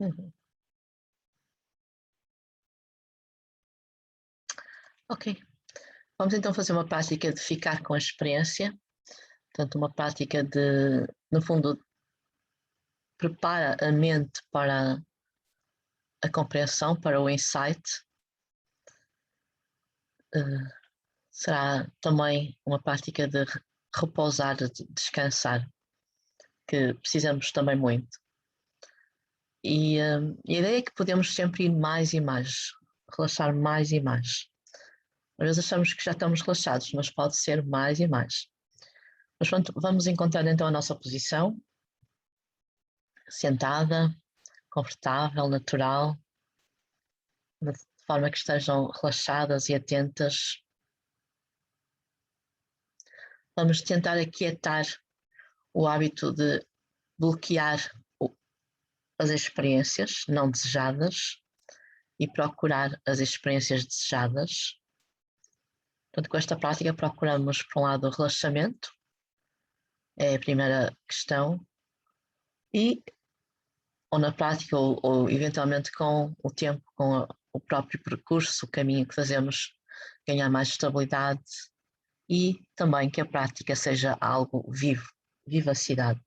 Uhum. Ok. Vamos então fazer uma prática de ficar com a experiência. Portanto, uma prática de, no fundo, prepara a mente para a compreensão, para o insight. Será também uma prática de repousar, de descansar, que precisamos também muito. E a ideia é que podemos sempre ir mais e mais, relaxar mais e mais. Às vezes achamos que já estamos relaxados, mas pode ser mais e mais. Mas pronto, vamos encontrar então a nossa posição, sentada, confortável, natural, de forma que estejam relaxadas e atentas. Vamos tentar aquietar o hábito de bloquear as experiências não desejadas e procurar as experiências desejadas. Portanto, com esta prática procuramos, por um lado, o relaxamento, é a primeira questão, e ou na prática ou eventualmente com o tempo, com o próprio percurso, o caminho que fazemos, ganhar mais estabilidade e também que a prática seja algo vivo, vivacidade.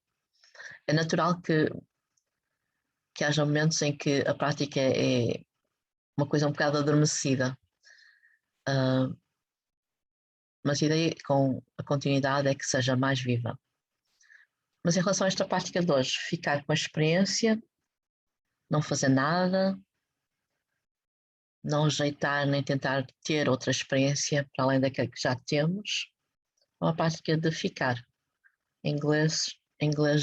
É natural que haja momentos em que a prática é uma coisa um bocado adormecida, mas a ideia com a continuidade é que seja mais viva. Mas em relação a esta prática de hoje, ficar com a experiência, não fazer nada, não rejeitar nem tentar ter outra experiência para além daquela que já temos, é uma prática de ficar. Em inglês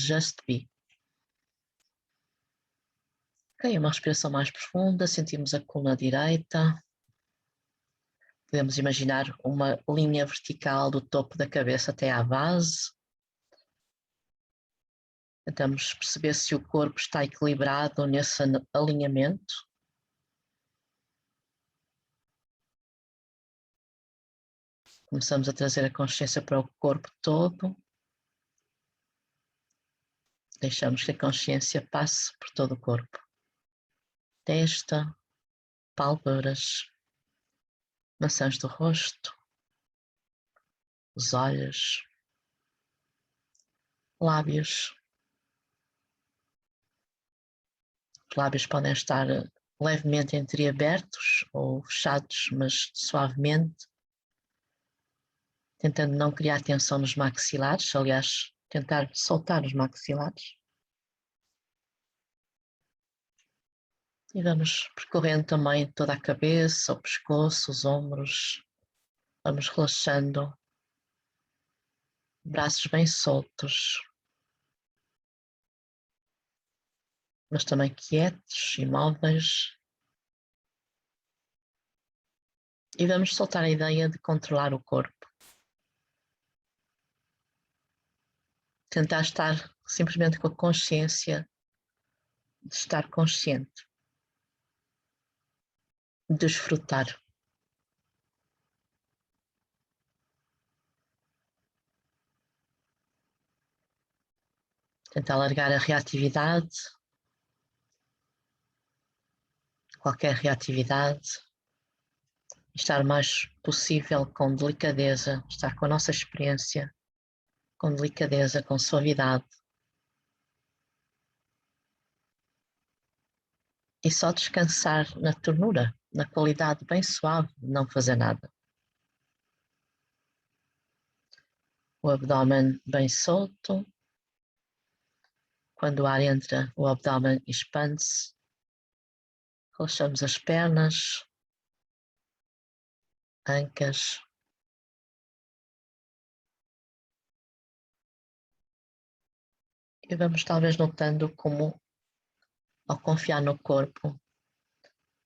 just be. Ok, uma respiração mais profunda, sentimos a coluna direita. Podemos imaginar uma linha vertical do topo da cabeça até à base. Tentamos perceber se o corpo está equilibrado nesse alinhamento. Começamos a trazer a consciência para o corpo todo. Deixamos que a consciência passe por todo o corpo. Testa, pálpebras, maçãs do rosto, os olhos, lábios. Os lábios podem estar levemente entreabertos ou fechados, mas suavemente, tentando não criar tensão nos maxilares, aliás, tentar soltar os maxilares. E vamos percorrendo também toda a cabeça, o pescoço, os ombros. Vamos relaxando, braços bem soltos, mas também quietos, imóveis. E vamos soltar a ideia de controlar o corpo. Tentar estar simplesmente com a consciência de estar consciente. Desfrutar. Tentar alargar a reatividade, qualquer reatividade, estar o mais possível com delicadeza, estar com a nossa experiência, com delicadeza, com suavidade. E só descansar na ternura, na qualidade bem suave de não fazer nada. O abdômen bem solto. Quando o ar entra, o abdômen expande-se. Relaxamos as pernas, ancas. E vamos talvez notando como, ao confiar no corpo,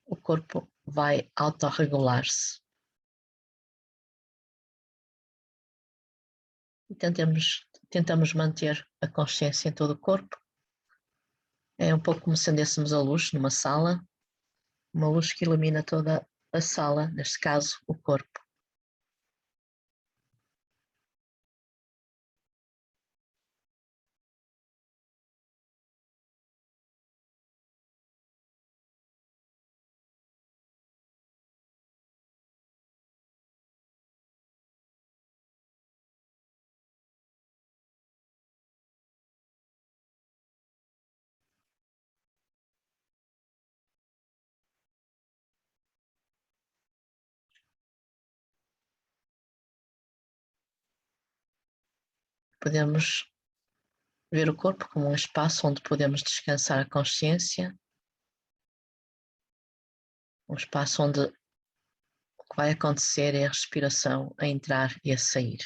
o corpo vai autorregular-se. E tentamos manter a consciência em todo o corpo. É um pouco como se acendêssemos a luz numa sala, uma luz que ilumina toda a sala, neste caso, o corpo. Podemos ver o corpo como um espaço onde podemos descansar a consciência, um espaço onde o que vai acontecer é a respiração a entrar e a sair.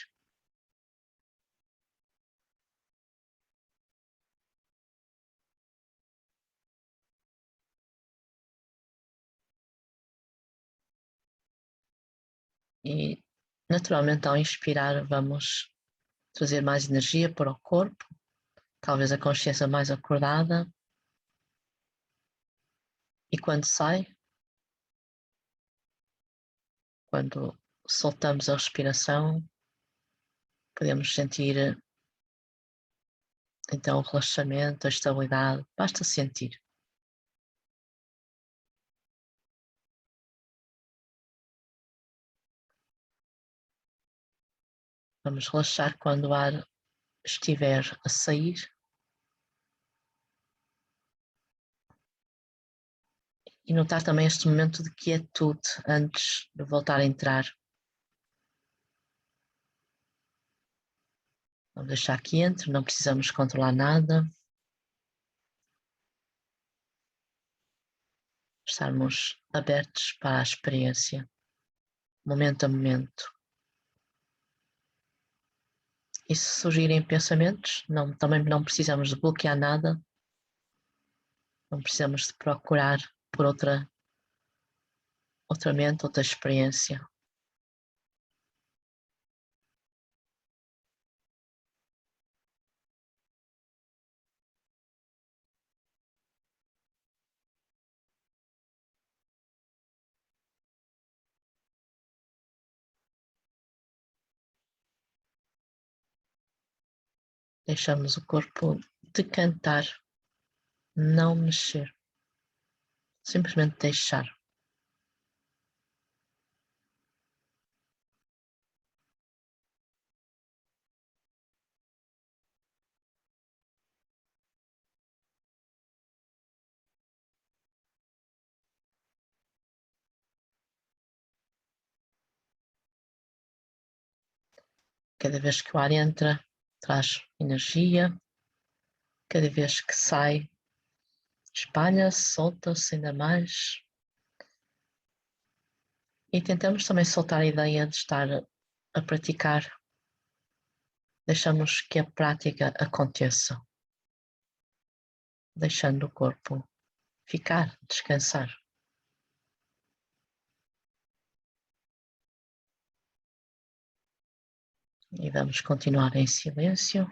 E, naturalmente, ao inspirar, vamos trazer mais energia para o corpo, talvez a consciência mais acordada. E quando sai, quando soltamos a respiração, podemos sentir então o relaxamento, a estabilidade, basta sentir. Vamos relaxar quando o ar estiver a sair e notar também este momento de quietude antes de voltar a entrar. Vamos deixar que entre, não precisamos controlar nada. Estarmos abertos para a experiência, momento a momento. E se surgirem pensamentos, também não precisamos de bloquear nada, não precisamos de procurar por outra mente, outra experiência. Deixamos o corpo decantar, não mexer, simplesmente deixar. Cada vez que o ar entra, traz energia, cada vez que sai, espalha-se, solta-se ainda mais. E tentamos também soltar a ideia de estar a praticar. Deixamos que a prática aconteça, deixando o corpo ficar, descansar. E vamos continuar em silêncio.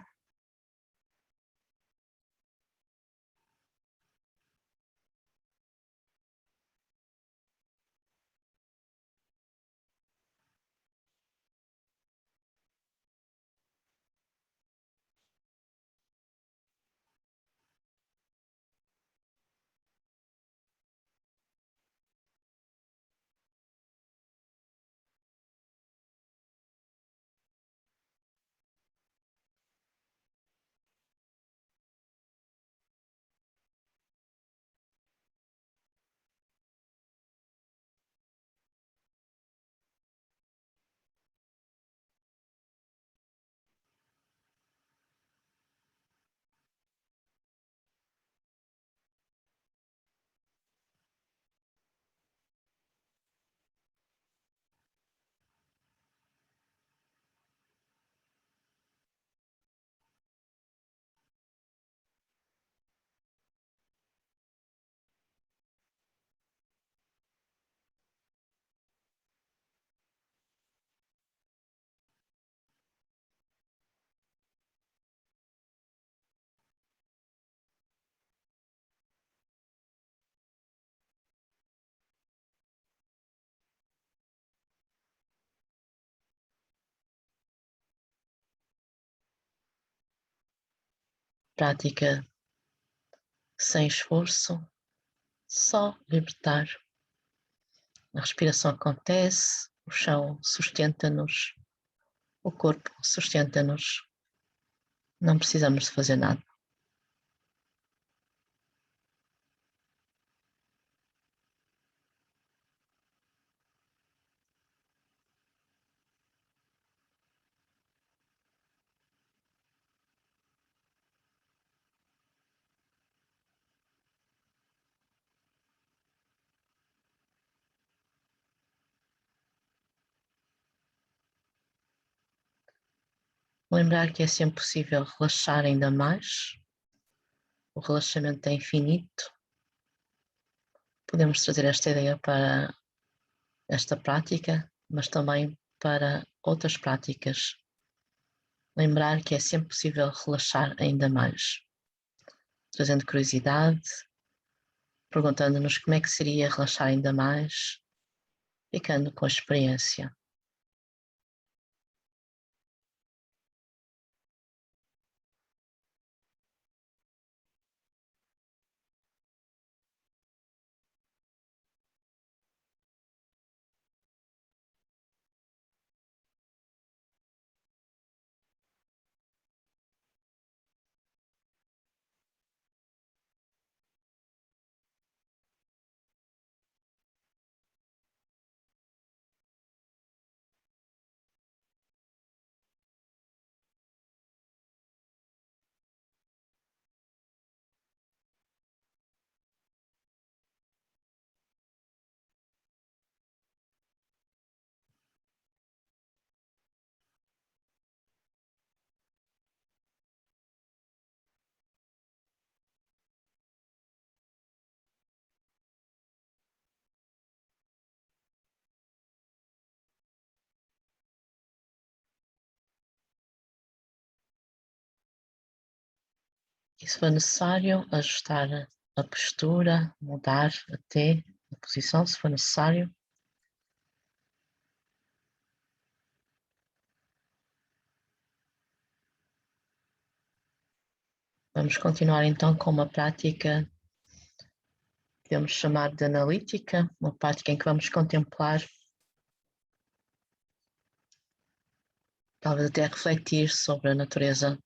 Prática sem esforço, só libertar. A respiração acontece, o chão sustenta-nos, o corpo sustenta-nos. Não precisamos de fazer nada. Lembrar que é sempre possível relaxar ainda mais. O relaxamento é infinito. Podemos trazer esta ideia para esta prática, mas também para outras práticas. Lembrar que é sempre possível relaxar ainda mais. Trazendo curiosidade, perguntando-nos como é que seria relaxar ainda mais, ficando com a experiência. E se for necessário, ajustar a postura, mudar até a posição, se for necessário. Vamos continuar então com uma prática que podemos chamar de analítica, uma prática em que vamos contemplar, talvez até refletir sobre a natureza,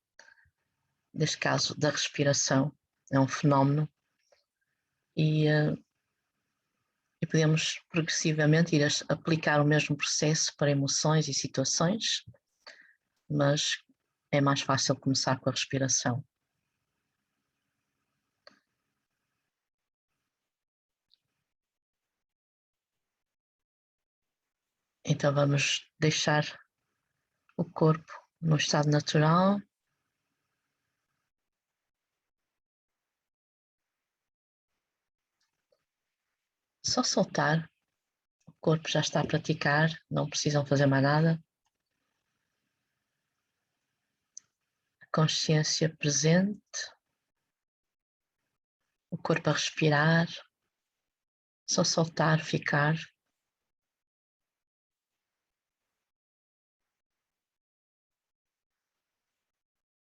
neste caso, da respiração. É um fenómeno e podemos progressivamente ir a aplicar o mesmo processo para emoções e situações, mas é mais fácil começar com a respiração. Então vamos deixar o corpo no estado natural. Só soltar, o corpo já está a praticar, não precisam fazer mais nada. A consciência presente, o corpo a respirar, só soltar, ficar.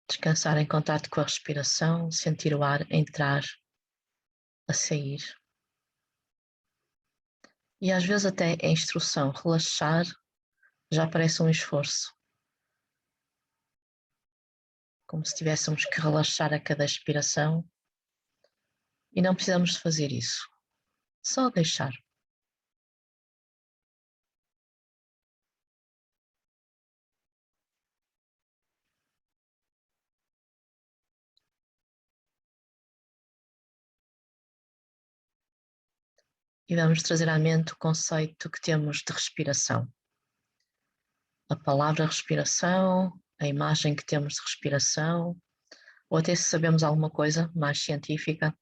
Descansar em contato com a respiração, sentir o ar entrar, a sair. E às vezes até a instrução, relaxar, já parece um esforço. Como se tivéssemos que relaxar a cada expiração. E não precisamos de fazer isso. Só deixar. E vamos trazer à mente o conceito que temos de respiração. A palavra respiração, a imagem que temos de respiração, ou até se sabemos alguma coisa mais científica,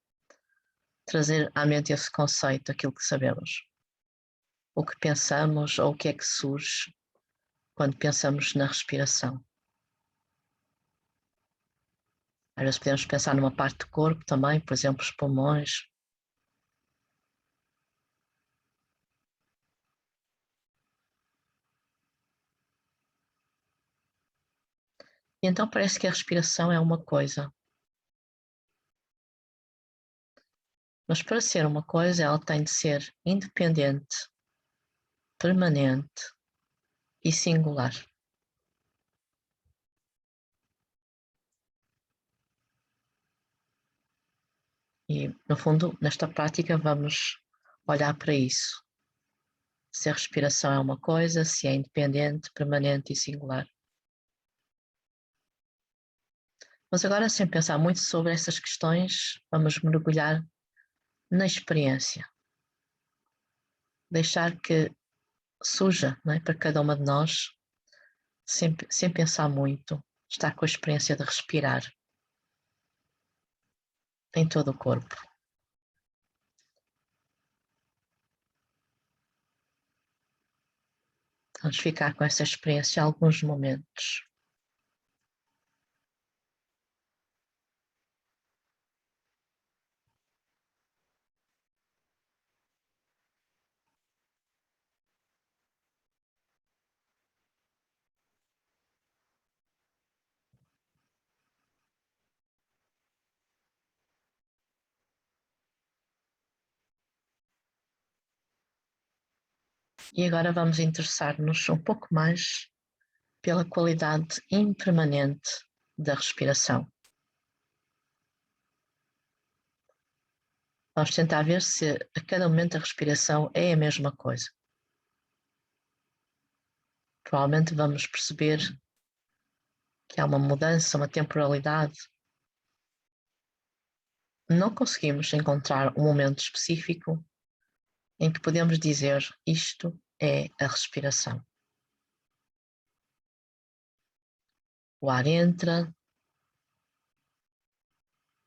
trazer à mente esse conceito, aquilo que sabemos. O que pensamos ou o que é que surge quando pensamos na respiração. Às vezes podemos pensar numa parte do corpo também, por exemplo, os pulmões. E então parece que a respiração é uma coisa. Mas para ser uma coisa, ela tem de ser independente, permanente e singular. E, no fundo, nesta prática vamos olhar para isso. Se a respiração é uma coisa, se é independente, permanente e singular. Mas agora, sem pensar muito sobre essas questões, vamos mergulhar na experiência. Deixar que surja, não é, para cada uma de nós, sem pensar muito. está com a experiência de respirar em todo o corpo. Vamos ficar com essa experiência alguns momentos. E agora vamos interessar-nos um pouco mais pela qualidade impermanente da respiração. Vamos tentar ver se a cada momento a respiração é a mesma coisa. Provavelmente vamos perceber que há uma mudança, uma temporalidade. Não conseguimos encontrar um momento específico em que podemos dizer isto é a respiração. O ar entra,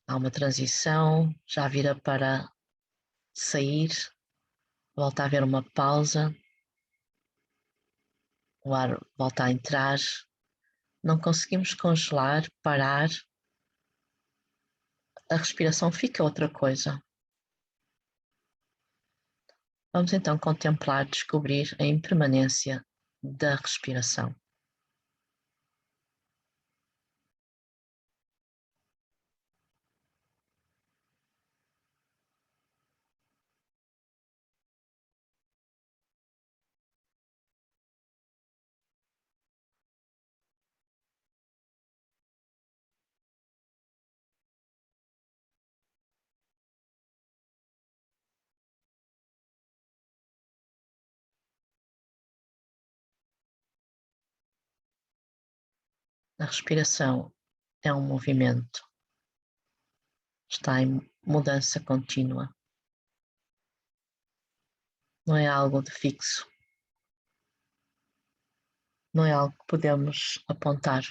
há uma transição, já vira para sair, volta a haver uma pausa, o ar volta a entrar. Não conseguimos congelar, parar, a respiração fica outra coisa. Vamos então contemplar, descobrir a impermanência da respiração. A respiração é um movimento, está em mudança contínua. Não é algo de fixo. Não é algo que podemos apontar.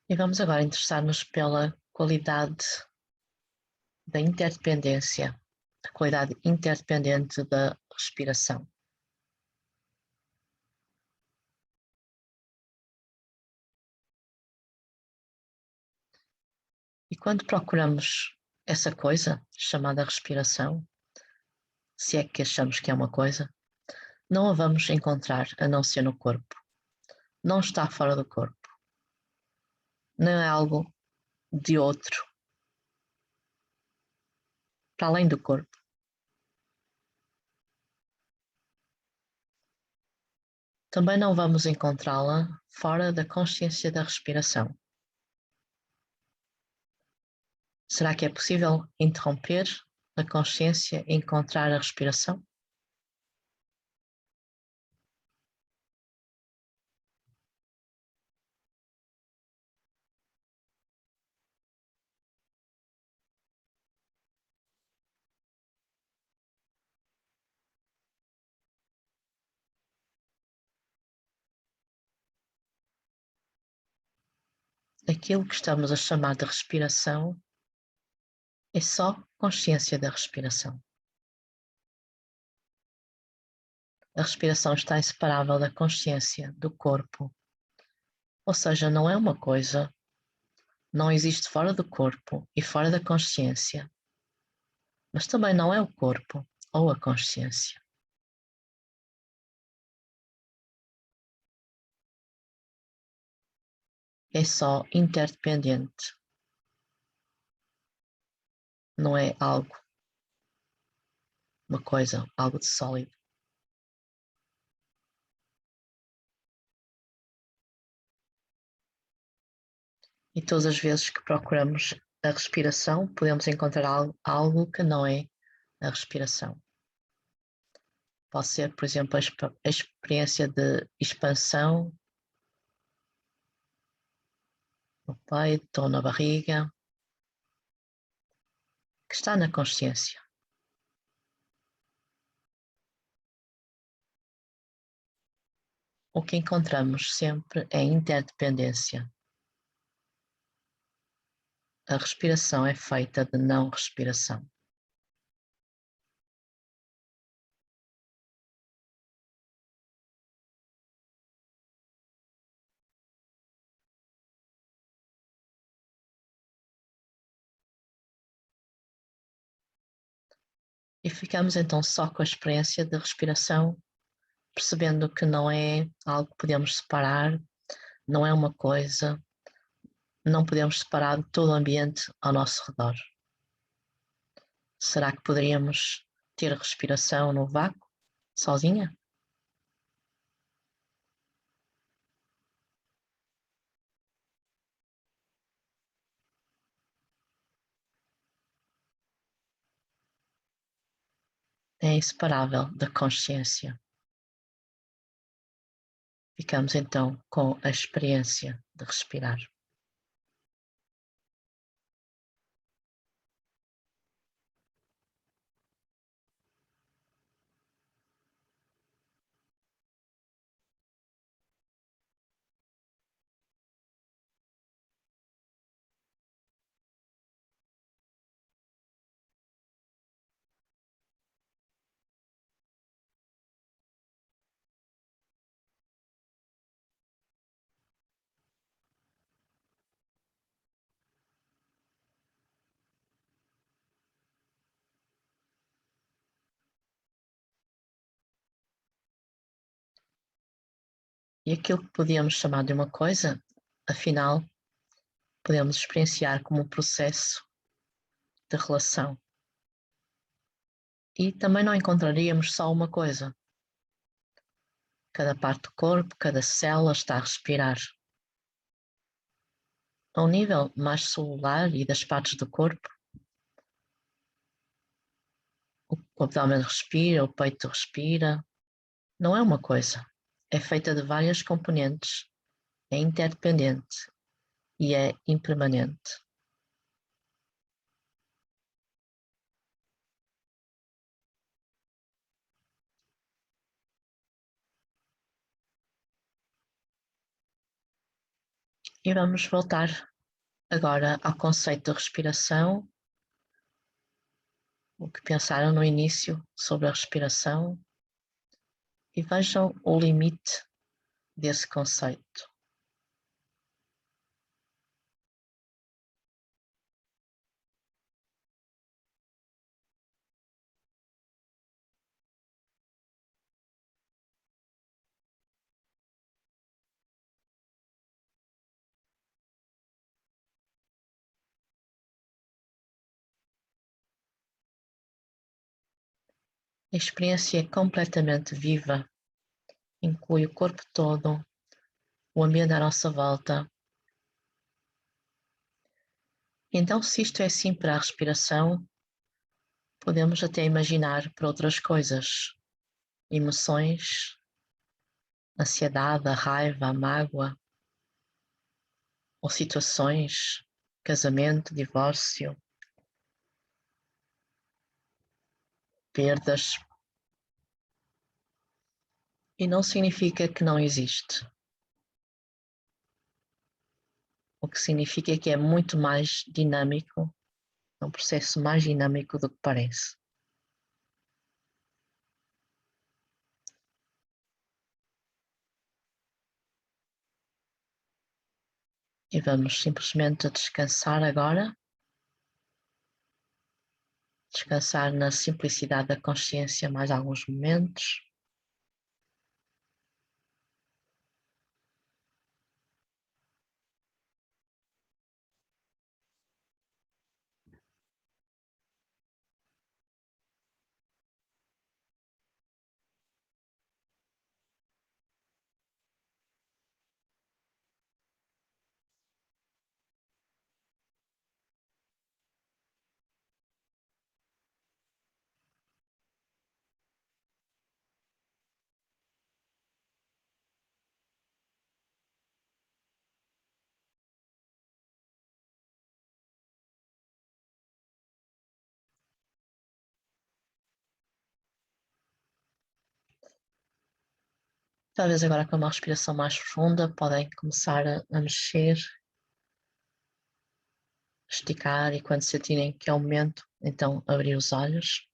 E vamos agora interessar-nos pela qualidade da interdependência, a qualidade interdependente da respiração. E quando procuramos essa coisa chamada respiração, se é que achamos que é uma coisa, não a vamos encontrar a não ser no corpo. Não está fora do corpo. Não é algo de outro, para além do corpo. Também não vamos encontrá-la fora da consciência da respiração. Será que é possível interromper a consciência e encontrar a respiração? Aquilo que estamos a chamar de respiração é só consciência da respiração. A respiração está inseparável da consciência do corpo, ou seja, não é uma coisa, não existe fora do corpo e fora da consciência, mas também não é o corpo ou a consciência. É só interdependente, não é algo, uma coisa, algo de sólido. E todas as vezes que procuramos a respiração, podemos encontrar algo que não é a respiração. Pode ser, por exemplo, a experiência de expansão no peito ou na barriga, que está na consciência. O que encontramos sempre é interdependência. A respiração é feita de não respiração. E ficamos então só com a experiência de respiração, percebendo que não é algo que podemos separar, não é uma coisa, não podemos separar de todo o ambiente ao nosso redor. Será que poderíamos ter respiração no vácuo, sozinha? É inseparável da consciência. Ficamos então com a experiência de respirar. E aquilo que podíamos chamar de uma coisa, afinal, podemos experienciar como um processo de relação. E também não encontraríamos só uma coisa. Cada parte do corpo, cada célula está a respirar. Ao nível mais celular e das partes do corpo, o abdômen respira, o peito respira. Não é uma coisa. É feita de várias componentes, é interdependente e é impermanente. E vamos voltar agora ao conceito de respiração, o que pensaram no início sobre a respiração, e vejam o limite desse conceito. A experiência é completamente viva, inclui o corpo todo, o ambiente à nossa volta. Então, se isto é assim para a respiração, podemos até imaginar para outras coisas, emoções, ansiedade, a raiva, a mágoa, ou situações, casamento, divórcio, perdas. E não significa que não existe. O que significa que é muito mais dinâmico, é um processo mais dinâmico do que parece. E vamos simplesmente descansar agora, descansar na simplicidade da consciência mais alguns momentos. Talvez agora com uma respiração mais profunda podem começar a mexer, esticar e quando sentirem que é o momento, então abrir os olhos.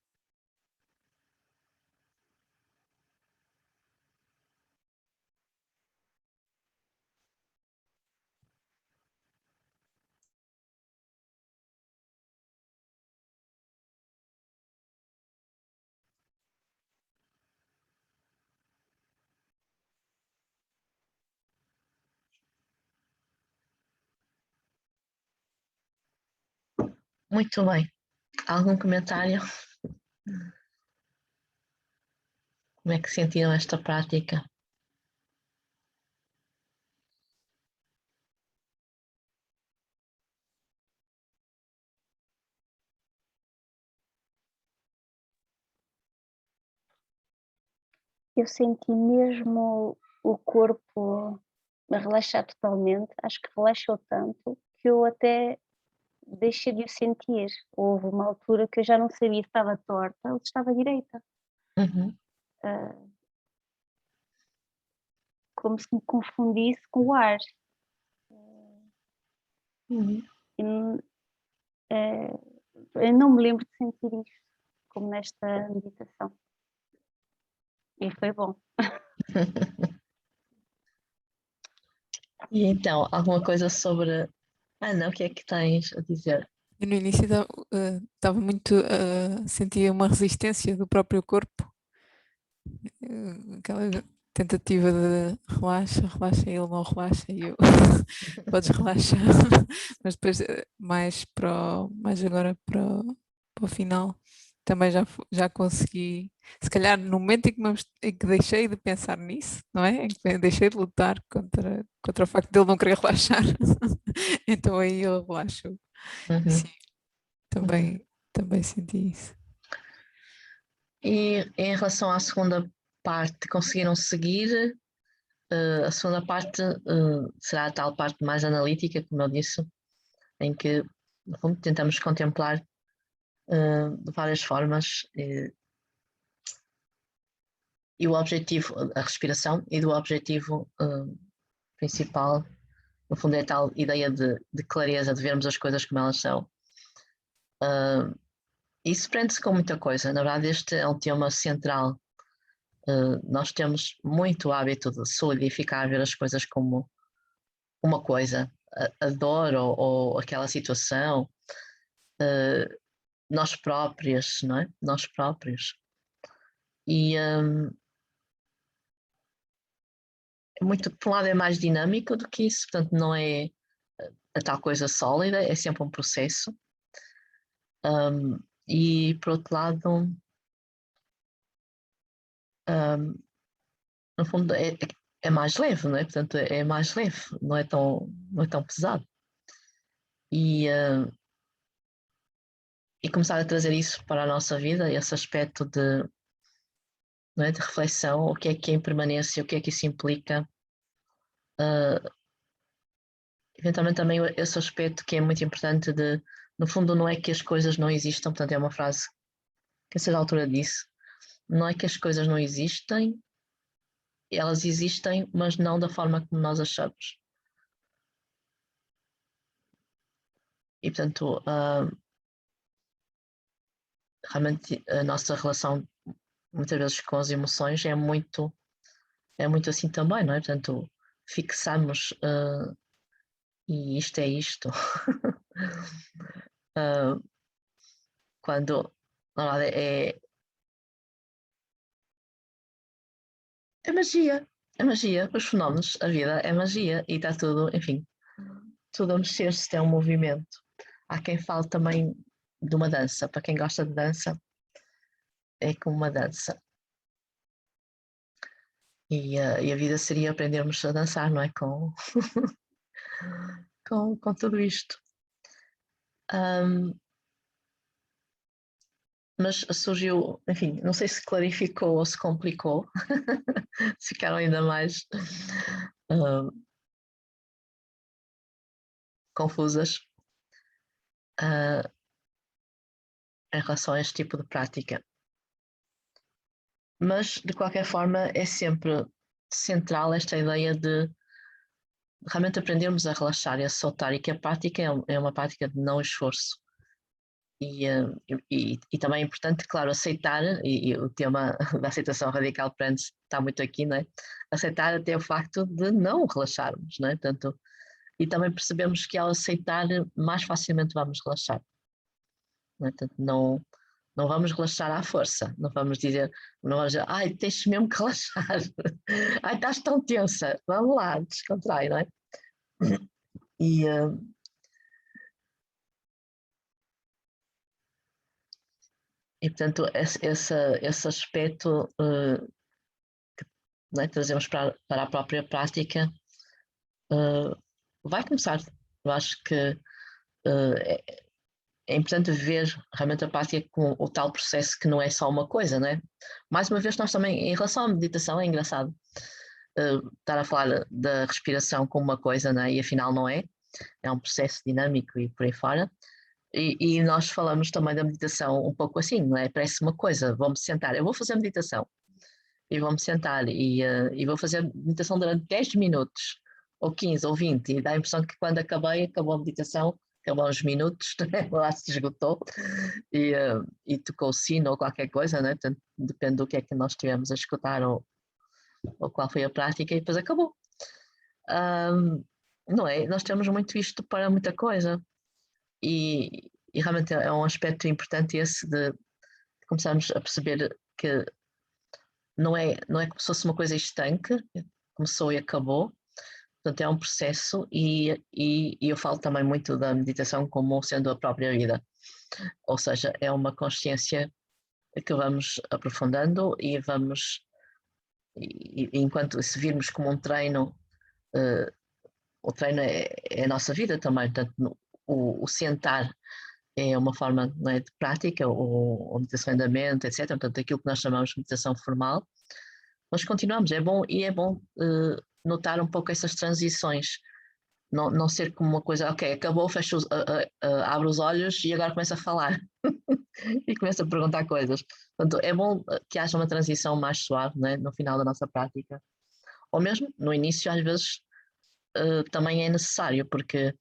Muito bem. Algum comentário? Como é que sentiram esta prática? Eu senti mesmo o corpo a relaxar totalmente. Acho que relaxou tanto que eu até deixei de o sentir. Houve uma altura que eu já não sabia se estava torta ou se estava direita. Uhum. Como se me confundisse com o ar. Uhum. Eu não me lembro de sentir isto, como nesta meditação. E foi bom. E então, alguma coisa sobre. Ana, o que é que tens a dizer? Eu no início estava muito, sentia uma resistência do próprio corpo, aquela tentativa de relaxa, relaxa, e ele não relaxa e eu podes relaxar, mas depois mais agora para o final também já consegui, se calhar no momento em que deixei de pensar nisso, não é? Em que deixei de lutar contra o facto de ele não querer relaxar, então aí eu relaxo. Uhum. Sim, também senti isso. E em relação à segunda parte, conseguiram seguir? A segunda parte será a tal parte mais analítica, como eu disse, em que no fundo, tentamos contemplar de várias formas e o objetivo, a respiração, e do objetivo principal, no fundo, é a tal ideia de clareza, de vermos as coisas como elas são. Isso prende-se com muita coisa. Na verdade, este é um tema central. Nós temos muito hábito de solidificar, ver as coisas como uma coisa, a dor ou aquela situação, nós próprios, não é? Nós próprios. E muito, por um lado, é mais dinâmico do que isso, portanto, não é a tal coisa sólida, é sempre um processo. E, por outro lado, no fundo, é mais leve, não é? Portanto, é mais leve, não é tão pesado. E começar a trazer isso para a nossa vida, esse aspecto não é, de reflexão, o que é impermanência, o que é que isso implica. Eventualmente também esse aspecto que é muito importante de, no fundo, não é que as coisas não existam, portanto é uma frase que a certa altura disse, não é que as coisas não existem, elas existem, mas não da forma como nós achamos. E portanto, realmente a nossa relação muitas vezes com as emoções é muito assim também, não é? Portanto, fixamos e isto é isto. Quando na verdade é magia, os fenómenos, a vida é magia e está tudo, enfim, tudo a mexer-se, é um movimento. Há quem fale também de uma dança, para quem gosta de dança, é como uma dança. E a vida seria aprendermos a dançar, não é? Com tudo isto. Mas surgiu, enfim, não sei se clarificou ou se complicou, se ficaram ainda mais confusas em relação a este tipo de prática. Mas, de qualquer forma, é sempre central esta ideia de realmente aprendermos a relaxar e a soltar, e que a prática é uma prática de não esforço. E também é importante, claro, aceitar, e o tema da aceitação radical para antes está muito aqui, não é? Aceitar até o facto de não relaxarmos, não é? Portanto, e também percebemos que ao aceitar mais facilmente vamos relaxar. Não é? Portanto, não vamos relaxar à força, não vamos dizer, ai, tens mesmo que relaxar, ai, estás tão tensa, vamos lá, descontrai, não é? E portanto, esse aspecto não é, trazemos para a própria prática vai começar. Eu acho que é importante ver realmente a prática com o tal processo que não é só uma coisa, não é? Mais uma vez, nós também, em relação à meditação, é engraçado estar a falar da respiração como uma coisa, não é? E afinal não é. É um processo dinâmico e por aí fora. E nós falamos também da meditação um pouco assim, não é? Parece uma coisa, vou-me sentar, eu vou fazer meditação e vou-me sentar e vou fazer meditação durante 10 minutos, ou 15, ou 20, e dá a impressão que quando acabou a meditação, acabou os minutos, lá se esgotou e tocou o sino ou qualquer coisa, né? Portanto, depende do que é que nós estivemos a escutar ou qual foi a prática, e depois acabou. Não é? Nós temos muito isto para muita coisa. E realmente é um aspecto importante esse de começarmos a perceber que não é como se fosse uma coisa estanque, começou e acabou. Portanto, é um processo e eu falo também muito da meditação como sendo a própria vida. Ou seja, é uma consciência que vamos aprofundando e vamos, enquanto se virmos como um treino, o treino é a nossa vida também. Portanto, o sentar é uma forma, não é, de prática, ou meditação em andamento, etc. Portanto, aquilo que nós chamamos de meditação formal. Nós continuamos, é bom notar um pouco essas transições, não ser como uma coisa, ok, acabou, fecho, abre os olhos e agora começa a falar e começa a perguntar coisas. Portanto, é bom que haja uma transição mais suave, né, no final da nossa prática, ou mesmo no início, às vezes também é necessário, porque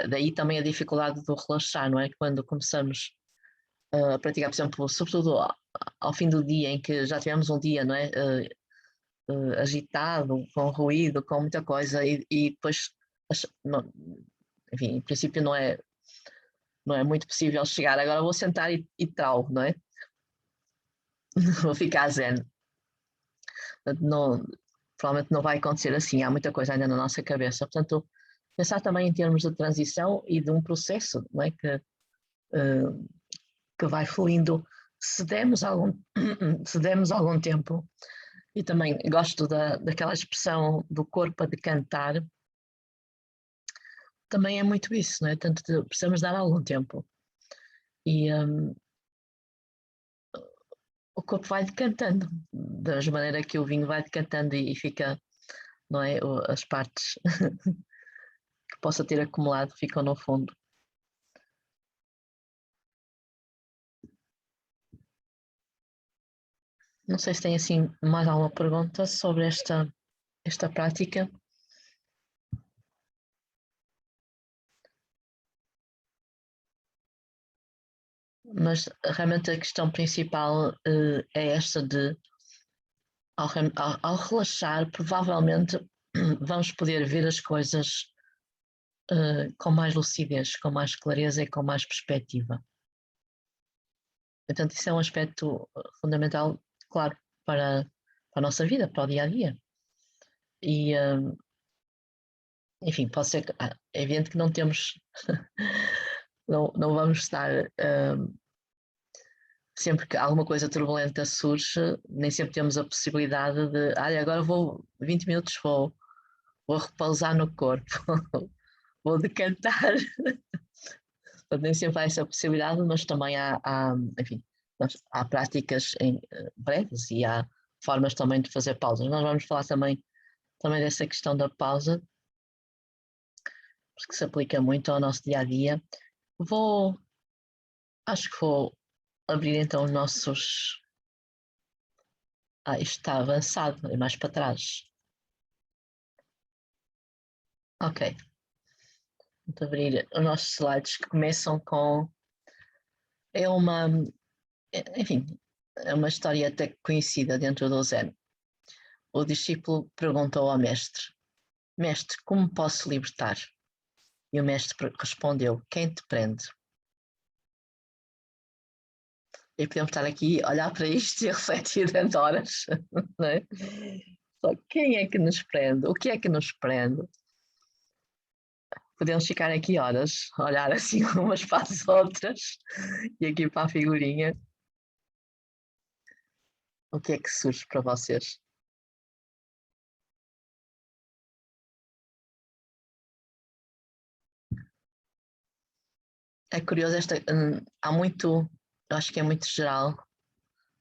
daí também a dificuldade do relaxar, não é? Quando começamos a praticar, por exemplo, sobretudo ao fim do dia, em que já tivemos um dia, não é? Agitado, com ruído, com muita coisa, e depois, não, enfim, em princípio não é muito possível chegar, agora vou sentar e tal, não é? Vou ficar zen. Não, provavelmente não vai acontecer assim, há muita coisa ainda na nossa cabeça. Portanto, pensar também em termos de transição e de um processo, não é? Que vai fluindo se demos algum tempo. E também gosto daquela expressão do corpo a decantar. Também é muito isso, não é? Tanto precisamos dar algum tempo. E o corpo vai decantando, da mesma maneira que o vinho vai decantando e fica, não é? As partes que possa ter acumulado ficam no fundo. Não sei se tem assim mais alguma pergunta sobre esta prática. Mas realmente a questão principal é esta de, ao relaxar, provavelmente vamos poder ver as coisas com mais lucidez, com mais clareza e com mais perspectiva. Portanto, isso é um aspecto fundamental, claro, para a nossa vida, para o dia a dia. E, enfim, pode ser que, é evidente que não temos, não vamos estar, sempre que alguma coisa turbulenta surge, nem sempre temos a possibilidade de, agora vou, 20 minutos vou repousar no corpo, vou decantar. Nem sempre há essa possibilidade, mas também enfim, há práticas breves e há formas também de fazer pausas. Nós vamos falar também dessa questão da pausa, porque se aplica muito ao nosso dia a dia. Acho que vou abrir então Isto está avançado, é mais para trás. Ok. Vou abrir os nossos slides que começam com... Enfim, é uma história até conhecida dentro do Zen. O discípulo perguntou ao mestre: Mestre, como posso libertar? E o mestre respondeu: Quem te prende? E podemos estar aqui, olhar para isto e refletir durante horas, não é? Só quem é que nos prende? O que é que nos prende? Podemos ficar aqui horas, olhar assim umas para as outras e aqui para a figurinha. O que é que surge para vocês? É curioso, há muito, eu acho que é muito geral.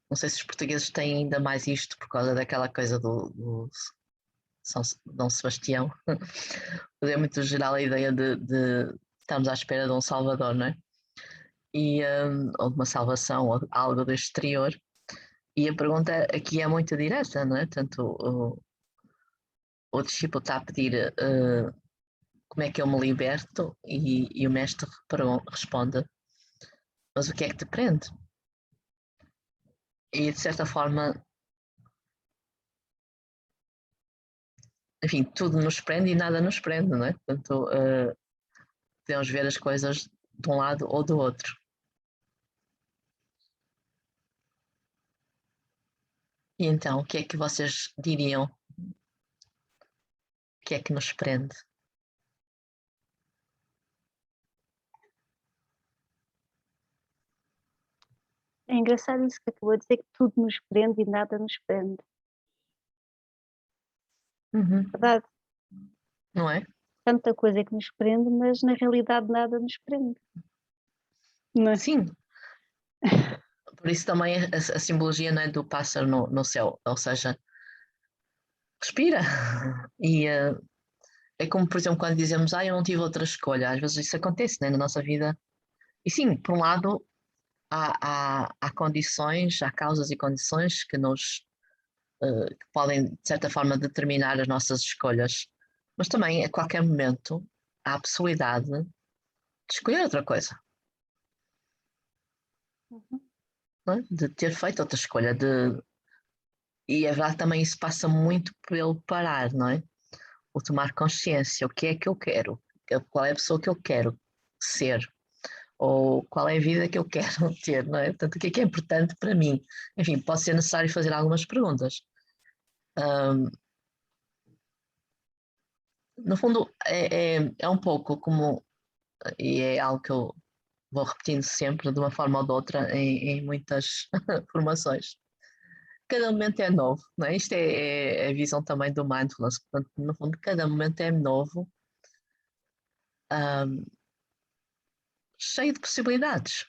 Não sei se os portugueses têm ainda mais isto por causa daquela coisa do Dom Sebastião. Mas é muito geral a ideia de estarmos à espera de um salvador, não é? Ou de uma salvação, ou algo do exterior. E a pergunta aqui é muito direta, não é? Tanto o discípulo está a pedir como é que eu me liberto e o mestre responde: mas o que é que te prende? E de certa forma, enfim, tudo nos prende e nada nos prende, não é? Portanto, podemos ver as coisas de um lado ou do outro. E então, o que é que vocês diriam? O que é que nos prende? É engraçado isso que acabou de dizer, que tudo nos prende e nada nos prende. Verdade. Não é? Tanta coisa que nos prende, mas na realidade nada nos prende. Não é? Sim. Por isso também a simbologia, não é, do pássaro no céu, ou seja, respira. E é como, por exemplo, quando dizemos, eu não tive outra escolha. Às vezes isso acontece, né, na nossa vida. E sim, por um lado, há condições, há causas e condições que que podem, de certa forma, determinar as nossas escolhas. Mas também, a qualquer momento, há a possibilidade de escolher outra coisa, não é? De ter feito outra escolha. E é verdade, também isso passa muito pelo parar, não é? O tomar consciência, o que é que eu quero, qual é a pessoa que eu quero ser, ou qual é a vida que eu quero ter, não é? Portanto, o que é importante para mim? Enfim, pode ser necessário fazer algumas perguntas. No fundo, é um pouco como, e é algo que eu vou repetindo sempre, de uma forma ou de outra, em muitas formações. Cada momento é novo, não é? Isto é a visão também do mindfulness. Portanto, no fundo, cada momento é novo, cheio de possibilidades.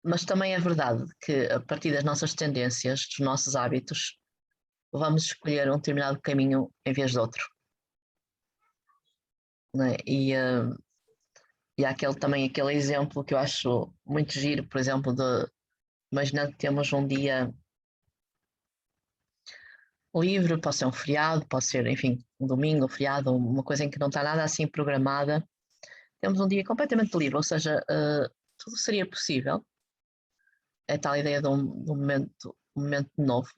Mas também é verdade que, a partir das nossas tendências, dos nossos hábitos, vamos escolher um determinado caminho em vez de outro. Não é? E há também aquele exemplo que eu acho muito giro, por exemplo, imaginando que temos um dia livre, pode ser um feriado, pode ser, enfim, um domingo, um feriado, uma coisa em que não está nada assim programada. Temos um dia completamente livre, ou seja, tudo seria possível. É tal ideia de um momento novo.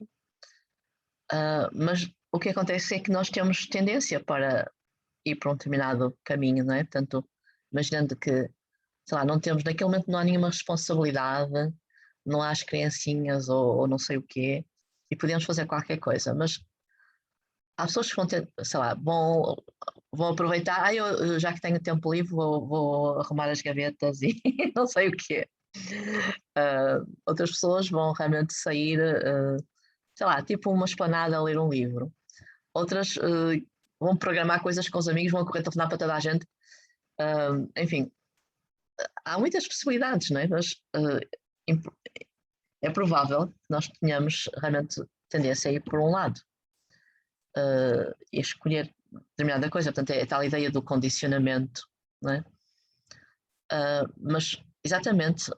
Mas o que acontece é que nós temos tendência para ir para um determinado caminho, não é? Portanto, imaginando que, sei lá, não temos, naquele momento não há nenhuma responsabilidade, não há as criancinhas ou não sei o quê, e podemos fazer qualquer coisa, mas há pessoas que vão ter, sei lá, vão aproveitar, eu já que tenho tempo livre vou arrumar as gavetas e não sei o quê. Outras pessoas vão realmente sair, sei lá, tipo uma esplanada a ler um livro. Outras vão programar coisas com os amigos, vão correr telefonar para toda a gente. Enfim, há muitas possibilidades, não é? Mas é provável que nós tenhamos realmente tendência a ir por um lado e escolher determinada coisa. Portanto, é tal ideia do condicionamento, não é? Mas, exatamente,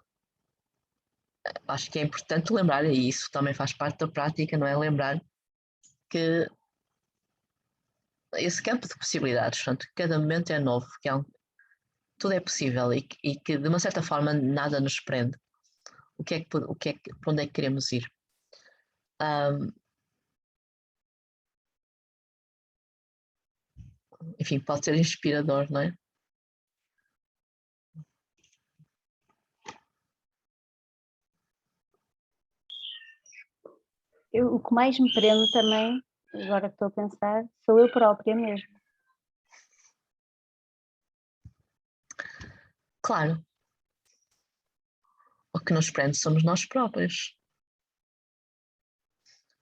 acho que é importante lembrar, e isso também faz parte da prática, não é? Lembrar que esse campo de possibilidades, portanto, cada momento é novo, que tudo é possível e que de uma certa forma nada nos prende. Para onde é que queremos ir? Enfim, pode ser inspirador, não é? O que mais me prende também, agora que estou a pensar, sou eu própria mesmo. Claro. O que nos prende somos nós próprios.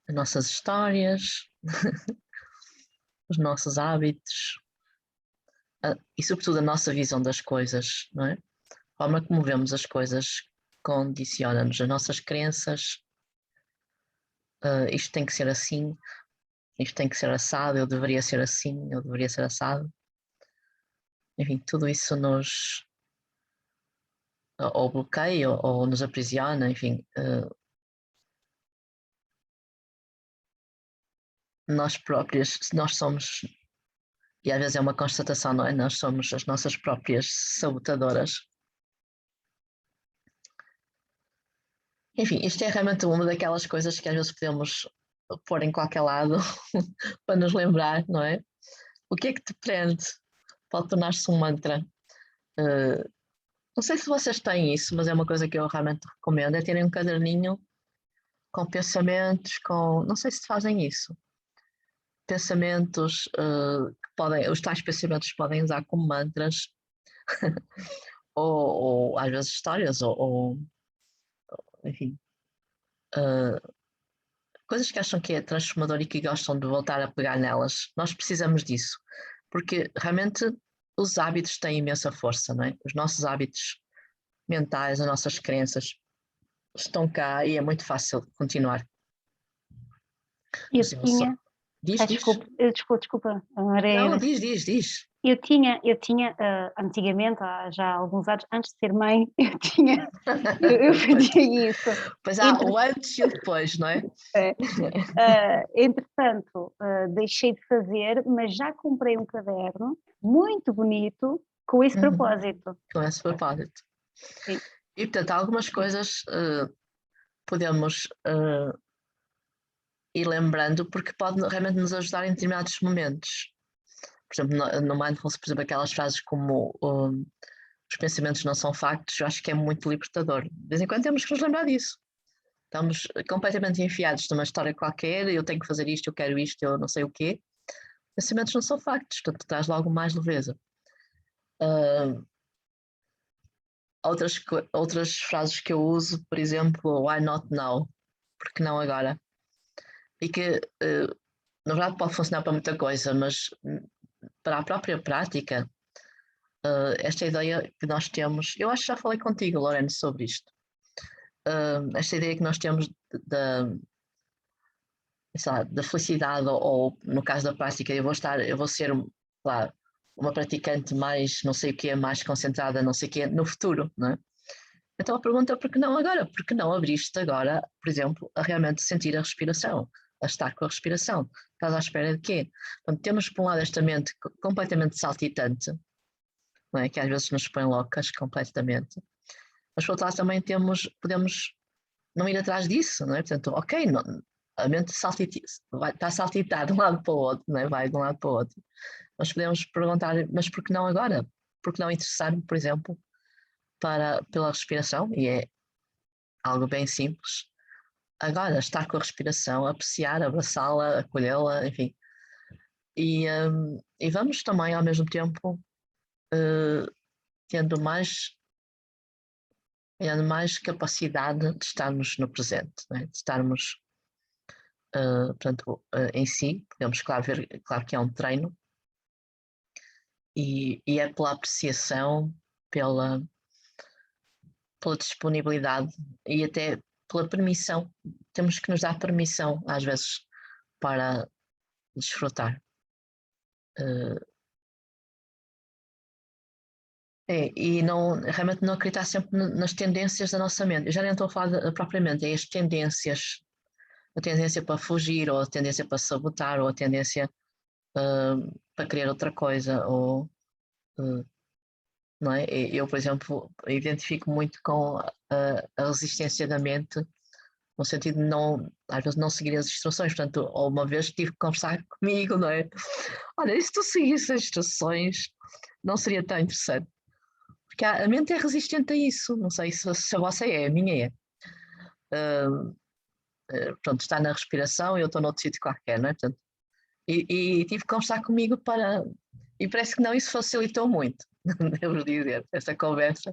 As nossas histórias, os nossos hábitos e, sobretudo, a nossa visão das coisas, não é? A forma como vemos as coisas condiciona-nos, as nossas crenças. Isto tem que ser assim, isto tem que ser assado, eu deveria ser assim, eu deveria ser assado. Enfim, tudo isso nos ou bloqueia ou nos aprisiona, enfim. Nós próprias, nós somos, e às vezes é uma constatação, não é? Nós somos as nossas próprias sabotadoras. Enfim, isto é realmente uma daquelas coisas que às vezes podemos pôr em qualquer lado para nos lembrar, não é? O que é que te prende? Pode tornar-se um mantra. Não sei se vocês têm isso, mas é uma coisa que eu realmente recomendo, é terem um caderninho com pensamentos, não sei se fazem isso. Pensamentos que podem, os tais pensamentos podem usar como mantras, ou às vezes histórias, ou enfim, coisas que acham que é transformador e que gostam de voltar a pegar nelas. Nós precisamos disso, porque realmente os hábitos têm imensa força, não é? Os nossos hábitos mentais, as nossas crenças estão cá e é muito fácil continuar. Eu Assim, tinha. diz. Desculpa, Maria. Não, diz. Eu tinha antigamente, há já alguns anos, antes de ser mãe, eu fazia isso. Pois há o antes e o depois, não é? Entretanto, deixei de fazer, mas já comprei um caderno muito bonito com esse propósito. Com esse propósito. Sim. E portanto, algumas coisas podemos ir lembrando porque pode realmente nos ajudar em determinados momentos. Por exemplo, no Mindfulness, por exemplo, aquelas frases como os pensamentos não são factos, eu acho que é muito libertador. De vez em quando temos que nos lembrar disso. Estamos completamente enfiados numa história qualquer, eu tenho que fazer isto, eu quero isto, eu não sei o quê. Pensamentos não são factos, portanto traz logo mais leveza. Outras frases que eu uso, por exemplo, why not now? Porque não agora? E que, na verdade, pode funcionar para muita coisa, mas para a própria prática, esta ideia que nós temos, eu acho que já falei contigo, Lorena, sobre isto. Esta ideia que nós temos da felicidade, ou no caso da prática, eu vou ser lá, uma praticante mais não sei o que, mais concentrada, não sei o que, no futuro, não é? Então a pergunta é por que não agora? Por que não abriste agora, por exemplo, a realmente sentir a respiração, a estar com a respiração? Estás à espera de quê? Portanto, temos por um lado esta mente completamente saltitante, não é? Que às vezes nos põe loucas completamente, mas por outro lado também podemos não ir atrás disso, não é? Portanto, ok, não, a mente está a saltitar de um lado para o outro, não é? Vai de um lado para o outro. Nós podemos perguntar, mas por que não agora? Por que não interessar-me, por exemplo, pela respiração? E é algo bem simples. Agora, estar com a respiração, apreciar, abraçá-la, acolhê-la, enfim. E vamos também, ao mesmo tempo, tendo mais capacidade de estarmos no presente, né? De estarmos, portanto, em si. Podemos, claro que é um treino, e é pela apreciação, pela disponibilidade e até pela permissão. Temos que nos dar permissão, às vezes, para desfrutar. E não, realmente não acreditar sempre nas tendências da nossa mente. Eu já nem estou a falar propriamente, é as tendências, a tendência para fugir, ou a tendência para sabotar, ou a tendência para querer outra coisa, ou não é? Eu, por exemplo, identifico muito com a resistência da mente, no sentido de não, às vezes não seguir as instruções. Portanto, ou uma vez tive que conversar comigo, não é? Olha, e se tu seguisse as instruções, não seria tão interessante. Porque a mente é resistente a isso. Não sei se a vossa é, a minha é. Pronto, está na respiração e eu estou noutro sítio qualquer, não é? Portanto, e tive que conversar comigo para. E parece que não, isso facilitou muito, devo dizer, essa conversa.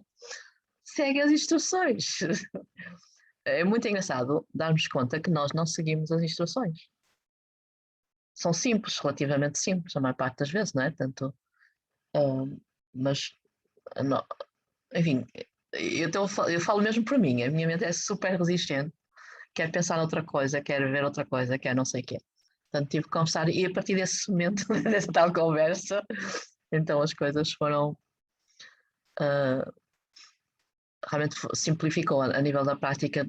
Segue as instruções. É muito engraçado darmos conta que nós não seguimos as instruções. São simples, relativamente simples, a maior parte das vezes, não é? Tanto, mas, não, enfim, eu falo mesmo por mim, a minha mente é super resistente, quer pensar noutra coisa, quer ver outra coisa, quer não sei o quê. Portanto, tive que conversar, e a partir desse momento, dessa tal conversa, então as coisas foram. Realmente simplificou a nível da prática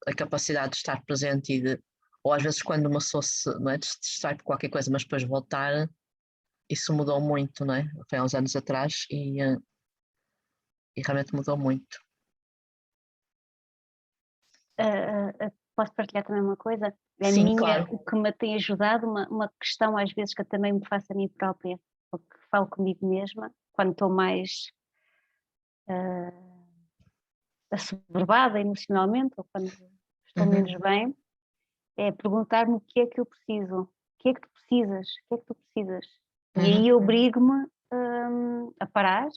a capacidade de estar presente ou às vezes quando uma pessoa não é, se distrai por qualquer coisa, mas depois voltar, isso mudou muito, não é? Foi há uns anos atrás e realmente mudou muito. Posso partilhar também uma coisa? A Sim, minha, claro. o que me tem ajudado, uma questão às vezes que eu também me faço a mim própria, ou que falo comigo mesma, quando estou mais assoberbada emocionalmente, ou quando estou menos bem, é perguntar-me o que é que eu preciso, o que é que tu precisas, o que é que tu precisas. E aí eu obrigo-me a parar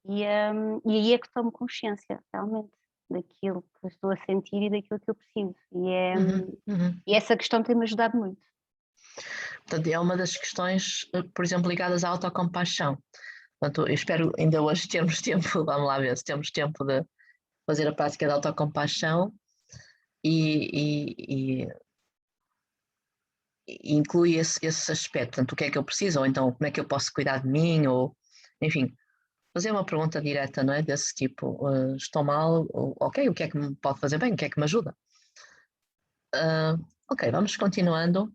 e aí é que tomo consciência realmente daquilo que estou a sentir e daquilo que eu preciso. E essa questão tem-me ajudado muito. Portanto, é uma das questões, por exemplo, ligadas à autocompaixão. Portanto, eu espero ainda hoje termos tempo, vamos lá ver se temos tempo de fazer a prática da autocompaixão e inclui esse aspecto, portanto, o que é que eu preciso, ou então como é que eu posso cuidar de mim, ou enfim, fazer uma pergunta direta, não é? Desse tipo, estou mal, ok, o que é que me pode fazer bem, o que é que me ajuda? Ok, vamos continuando.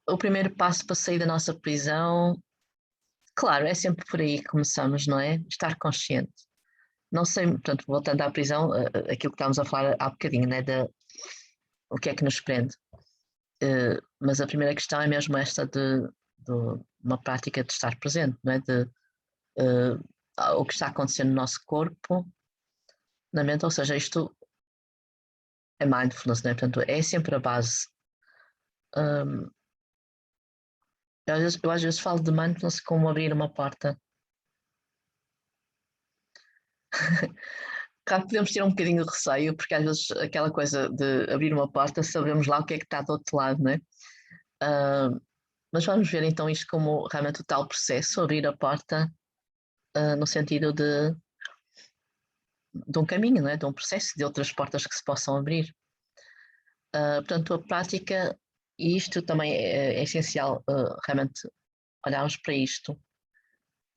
O primeiro passo para sair da nossa prisão, claro, é sempre por aí que começamos, não é? Estar consciente. Não sei, portanto, voltando à prisão, aquilo que estávamos a falar há bocadinho, né? O que é que nos prende. Mas a primeira questão é mesmo esta de uma prática de estar presente, não é? De o que está acontecendo no nosso corpo, na mente, ou seja, isto é mindfulness, não é? Portanto, é sempre a base. Eu às vezes falo de mindfulness como abrir uma porta. Claro que podemos ter um bocadinho de receio, porque às vezes aquela coisa de abrir uma porta, sabemos lá o que é que está do outro lado, não é? Mas vamos ver então isto como realmente o tal processo, abrir a porta no sentido de um caminho, não é? De um processo, de outras portas que se possam abrir. Portanto, a prática, e isto também é essencial, realmente olharmos para isto.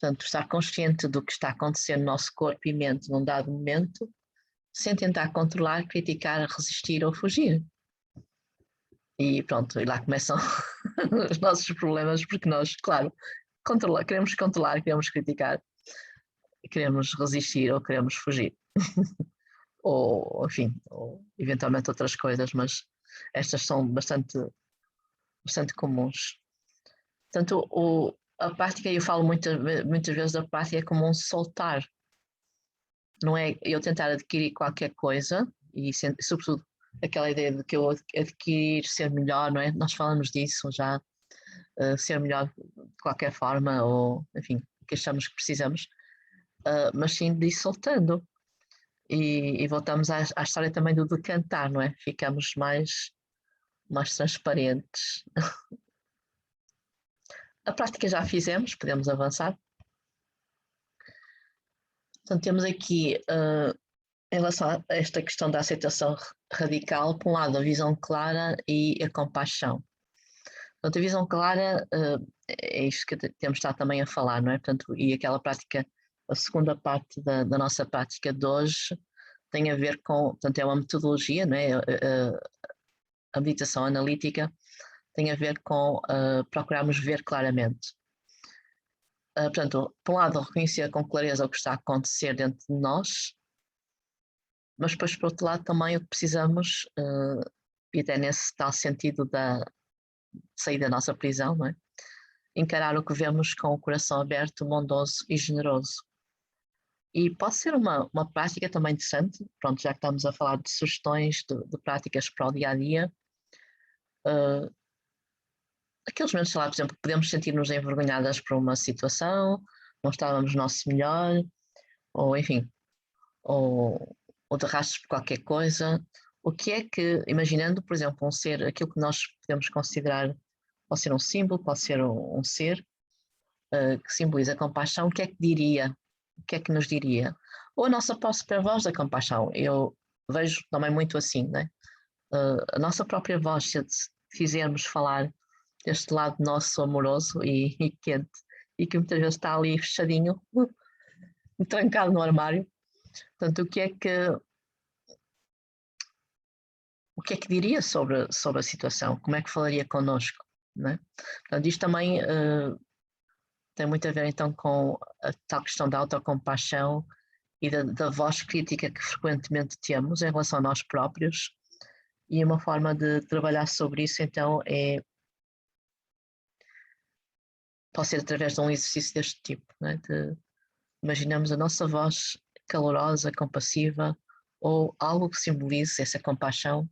Portanto, estar consciente do que está acontecendo no nosso corpo e mente num dado momento, sem tentar controlar, criticar, resistir ou fugir. E pronto, e lá começam os nossos problemas, porque nós, claro, queremos controlar, queremos criticar, queremos resistir ou queremos fugir. Ou, enfim, ou eventualmente outras coisas, mas estas são bastante comuns. Portanto, a prática, eu falo muitas vezes da prática como um soltar. Não é eu tentar adquirir qualquer coisa, e sobretudo aquela ideia de que eu adquirir, ser melhor, não é? Nós falamos disso já, ser melhor de qualquer forma, ou enfim, que achamos que precisamos, mas sim de ir soltando. E voltamos à história também do decantar, não é? Ficamos mais transparentes. A prática já fizemos, podemos avançar. Portanto, temos aqui, em relação a esta questão da aceitação radical, por um lado, a visão clara e a compaixão. Portanto, a visão clara é isto que temos estado também a falar, não é? Portanto, e aquela prática a segunda parte da nossa prática de hoje tem a ver com, portanto, é uma metodologia, não é? A meditação analítica tem a ver com procurarmos ver claramente. Portanto, por um lado, reconhecer com clareza o que está a acontecer dentro de nós, mas depois, por outro lado, também o que precisamos, e até nesse tal sentido de sair da nossa prisão, não é? Encarar o que vemos com o coração aberto, bondoso e generoso. E pode ser uma prática também interessante, pronto, já que estamos a falar de sugestões de práticas para o dia a dia. Aqueles momentos, sei lá, por exemplo, podemos sentir-nos envergonhadas por uma situação, não estávamos no nosso melhor, ou enfim, ou de rastros por qualquer coisa. O que é que, imaginando, por exemplo, um ser, aquilo que nós podemos considerar, pode ser um símbolo, pode ser um ser que simboliza a compaixão, o que é que diria? O que é que nos diria? Ou a nossa própria voz da compaixão. Eu vejo também muito assim, né? A nossa própria voz, se fizermos falar deste lado nosso amoroso e quente, e que muitas vezes está ali fechadinho, trancado no armário. Portanto, o que é que diria sobre a situação? Como é que falaria connosco? Né? Portanto, isto também tem muito a ver então com a tal questão da autocompaixão e da voz crítica que frequentemente temos em relação a nós próprios. E uma forma de trabalhar sobre isso então pode ser através de um exercício deste tipo, né? Imaginamos a nossa voz calorosa, compassiva, ou algo que simbolize essa compaixão.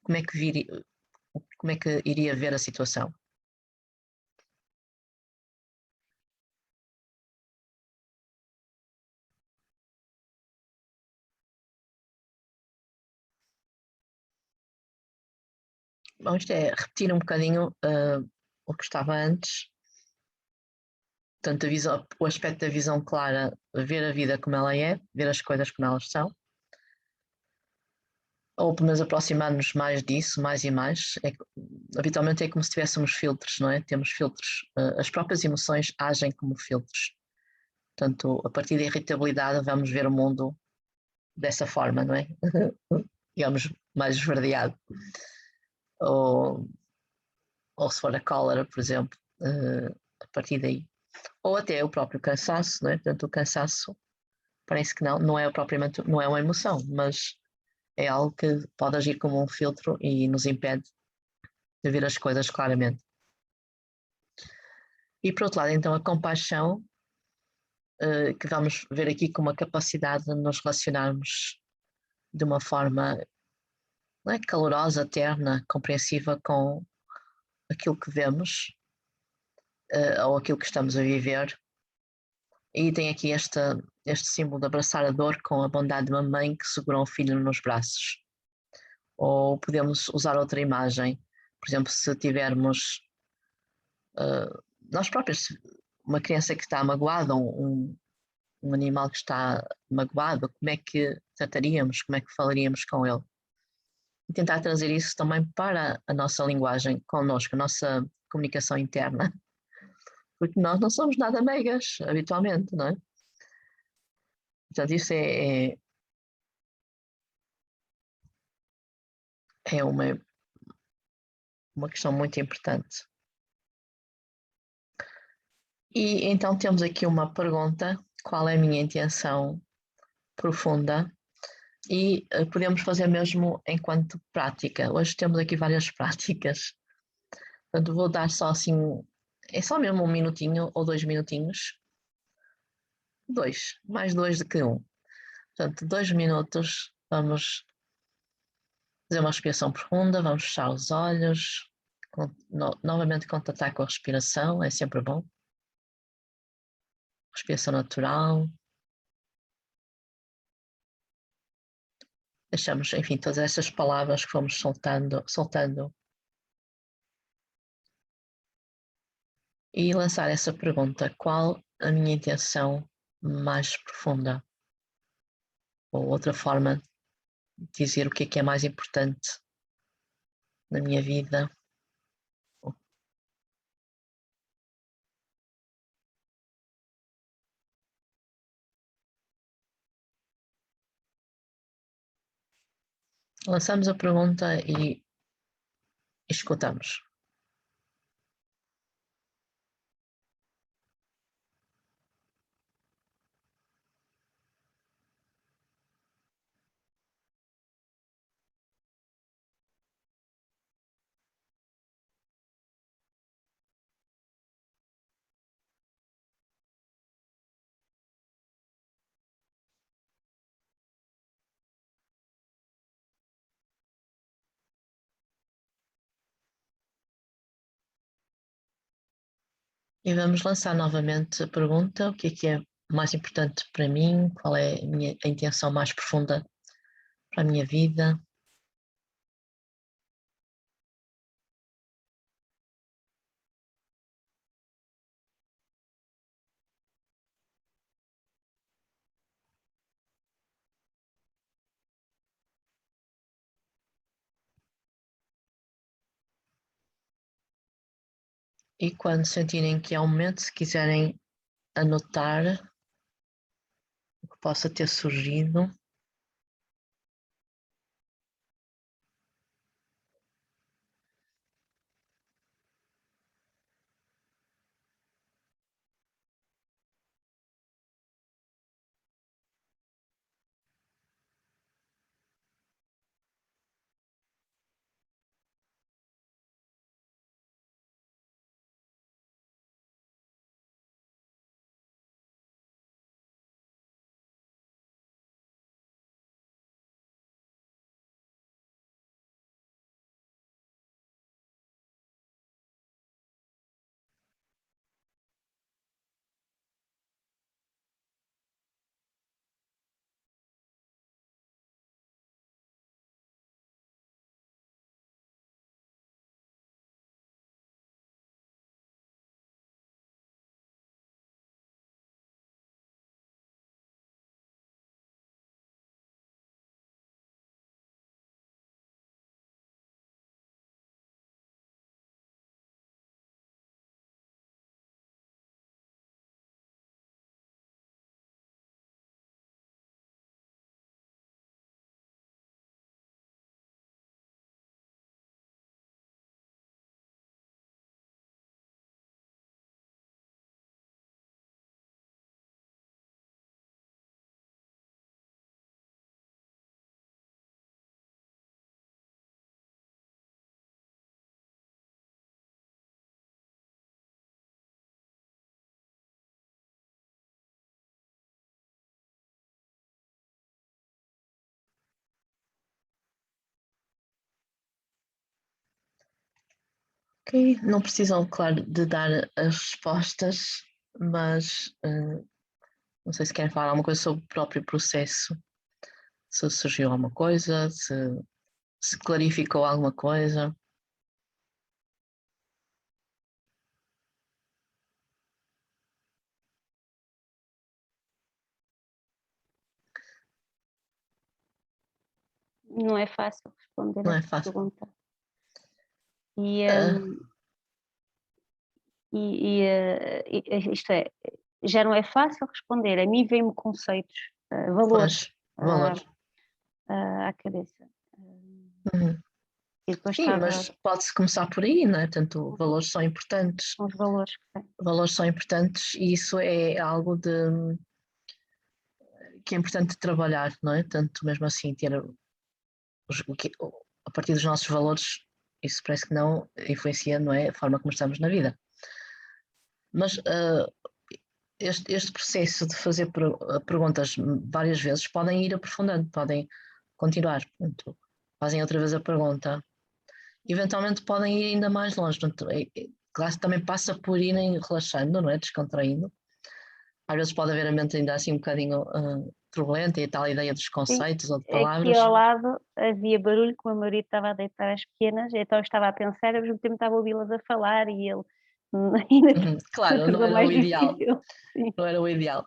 Como é que iria ver a situação? Bom, isto é repetir um bocadinho o que estava antes. Portanto, o aspecto da visão clara, ver a vida como ela é, ver as coisas como elas são. Ou pelo menos aproximar-nos mais disso, mais e mais. Habitualmente é como se tivéssemos filtros, não é? Temos filtros. As próprias emoções agem como filtros. Portanto, a partir da irritabilidade, vamos ver o mundo dessa forma, não é? Digamos, mais esverdeado. Ou se for a cólera, por exemplo, a partir daí. Ou até o próprio cansaço, não é? Portanto, o cansaço parece que não é propriamente, não é uma emoção, mas é algo que pode agir como um filtro e nos impede de ver as coisas claramente. E por outro lado, então, a compaixão, que vamos ver aqui como a capacidade de nos relacionarmos de uma forma, não é, calorosa, terna, compreensiva com aquilo que vemos ou aquilo que estamos a viver. E tem aqui este símbolo de abraçar a dor com a bondade de uma mãe que segura um filho nos braços. Ou podemos usar outra imagem, por exemplo, se tivermos nós próprios, uma criança que está magoada, um animal que está magoado, como é que trataríamos, como é que falaríamos com ele? E tentar trazer isso também para a nossa linguagem connosco, a nossa comunicação interna, porque nós não somos nada megas, habitualmente, não é? Portanto, isso é uma questão muito importante. E então temos aqui uma pergunta: qual é a minha intenção profunda? E podemos fazer mesmo enquanto prática. Hoje temos aqui várias práticas. Portanto, vou dar só assim, é só mesmo 1 minutinho ou 2 minutinhos. Mais 2 do que 1. Portanto, 2 minutos, vamos fazer uma respiração profunda, vamos fechar os olhos, novamente contatar com a respiração, é sempre bom. Respiração natural. Deixamos, enfim, todas essas palavras que fomos soltando e lançar essa pergunta: qual a minha intenção mais profunda? Ou outra forma de dizer o que é mais importante na minha vida. Lançamos a pergunta e escutamos. E vamos lançar novamente a pergunta: o que é mais importante para mim? Qual é a intenção mais profunda para a minha vida? E quando sentirem que é o momento, se quiserem anotar o que possa ter surgido. Ok, não precisam, claro, de dar as respostas, mas não sei se querem falar alguma coisa sobre o próprio processo, se surgiu alguma coisa, se clarificou alguma coisa. Não é fácil responder Não é essa fácil. pergunta. E, Uh, isto é, já não é fácil responder. A mim vem-me conceitos, valores valores. à cabeça. Uhum. E depois Sim, estava mas pode-se começar por aí, não é? Portanto, valores são importantes. com os valores que tem. Valores são importantes e isso é algo que é importante trabalhar, não é? Tanto mesmo assim ter a partir dos nossos valores, isso parece que não influencia, não é? A forma como estamos na vida. Mas este processo de fazer perguntas várias vezes podem ir aprofundando, podem continuar. Portanto, fazem outra vez a pergunta. Eventualmente podem ir ainda mais longe. Portanto, claro que também passa por irem relaxando, não é? Descontraindo. Às vezes pode haver a mente ainda assim um bocadinho turbulenta e a tal ideia dos Sim, conceitos ou de aqui palavras. ao lado havia barulho, que o meu marido estava a deitar as pequenas, então eu estava a pensar, ao mesmo tempo estava a ouvi-las a falar e ele ainda Claro, não tornou era mais o ideal. difícil. Sim. Não era o ideal.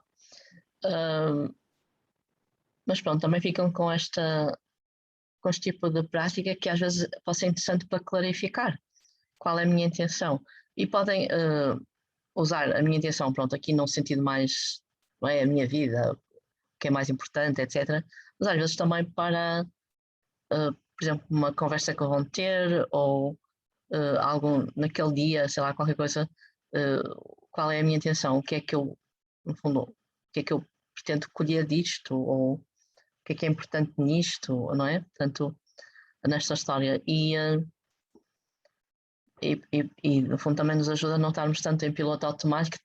Mas pronto, também ficam com com este tipo de prática que às vezes pode ser interessante para clarificar qual é a minha intenção. E podem usar a minha intenção, pronto, aqui num sentido mais, não é, a minha vida, o que é mais importante, etc. Mas às vezes também para, por por exemplo, uma conversa que vão ter ou algo naquele dia, sei lá, qualquer coisa, qual é a minha intenção, o que é que eu, no fundo, o que é que eu pretendo colher disto, ou o que é importante nisto, não é? Portanto, nesta história. E no fundo também nos ajuda a não estarmos tanto em piloto automático,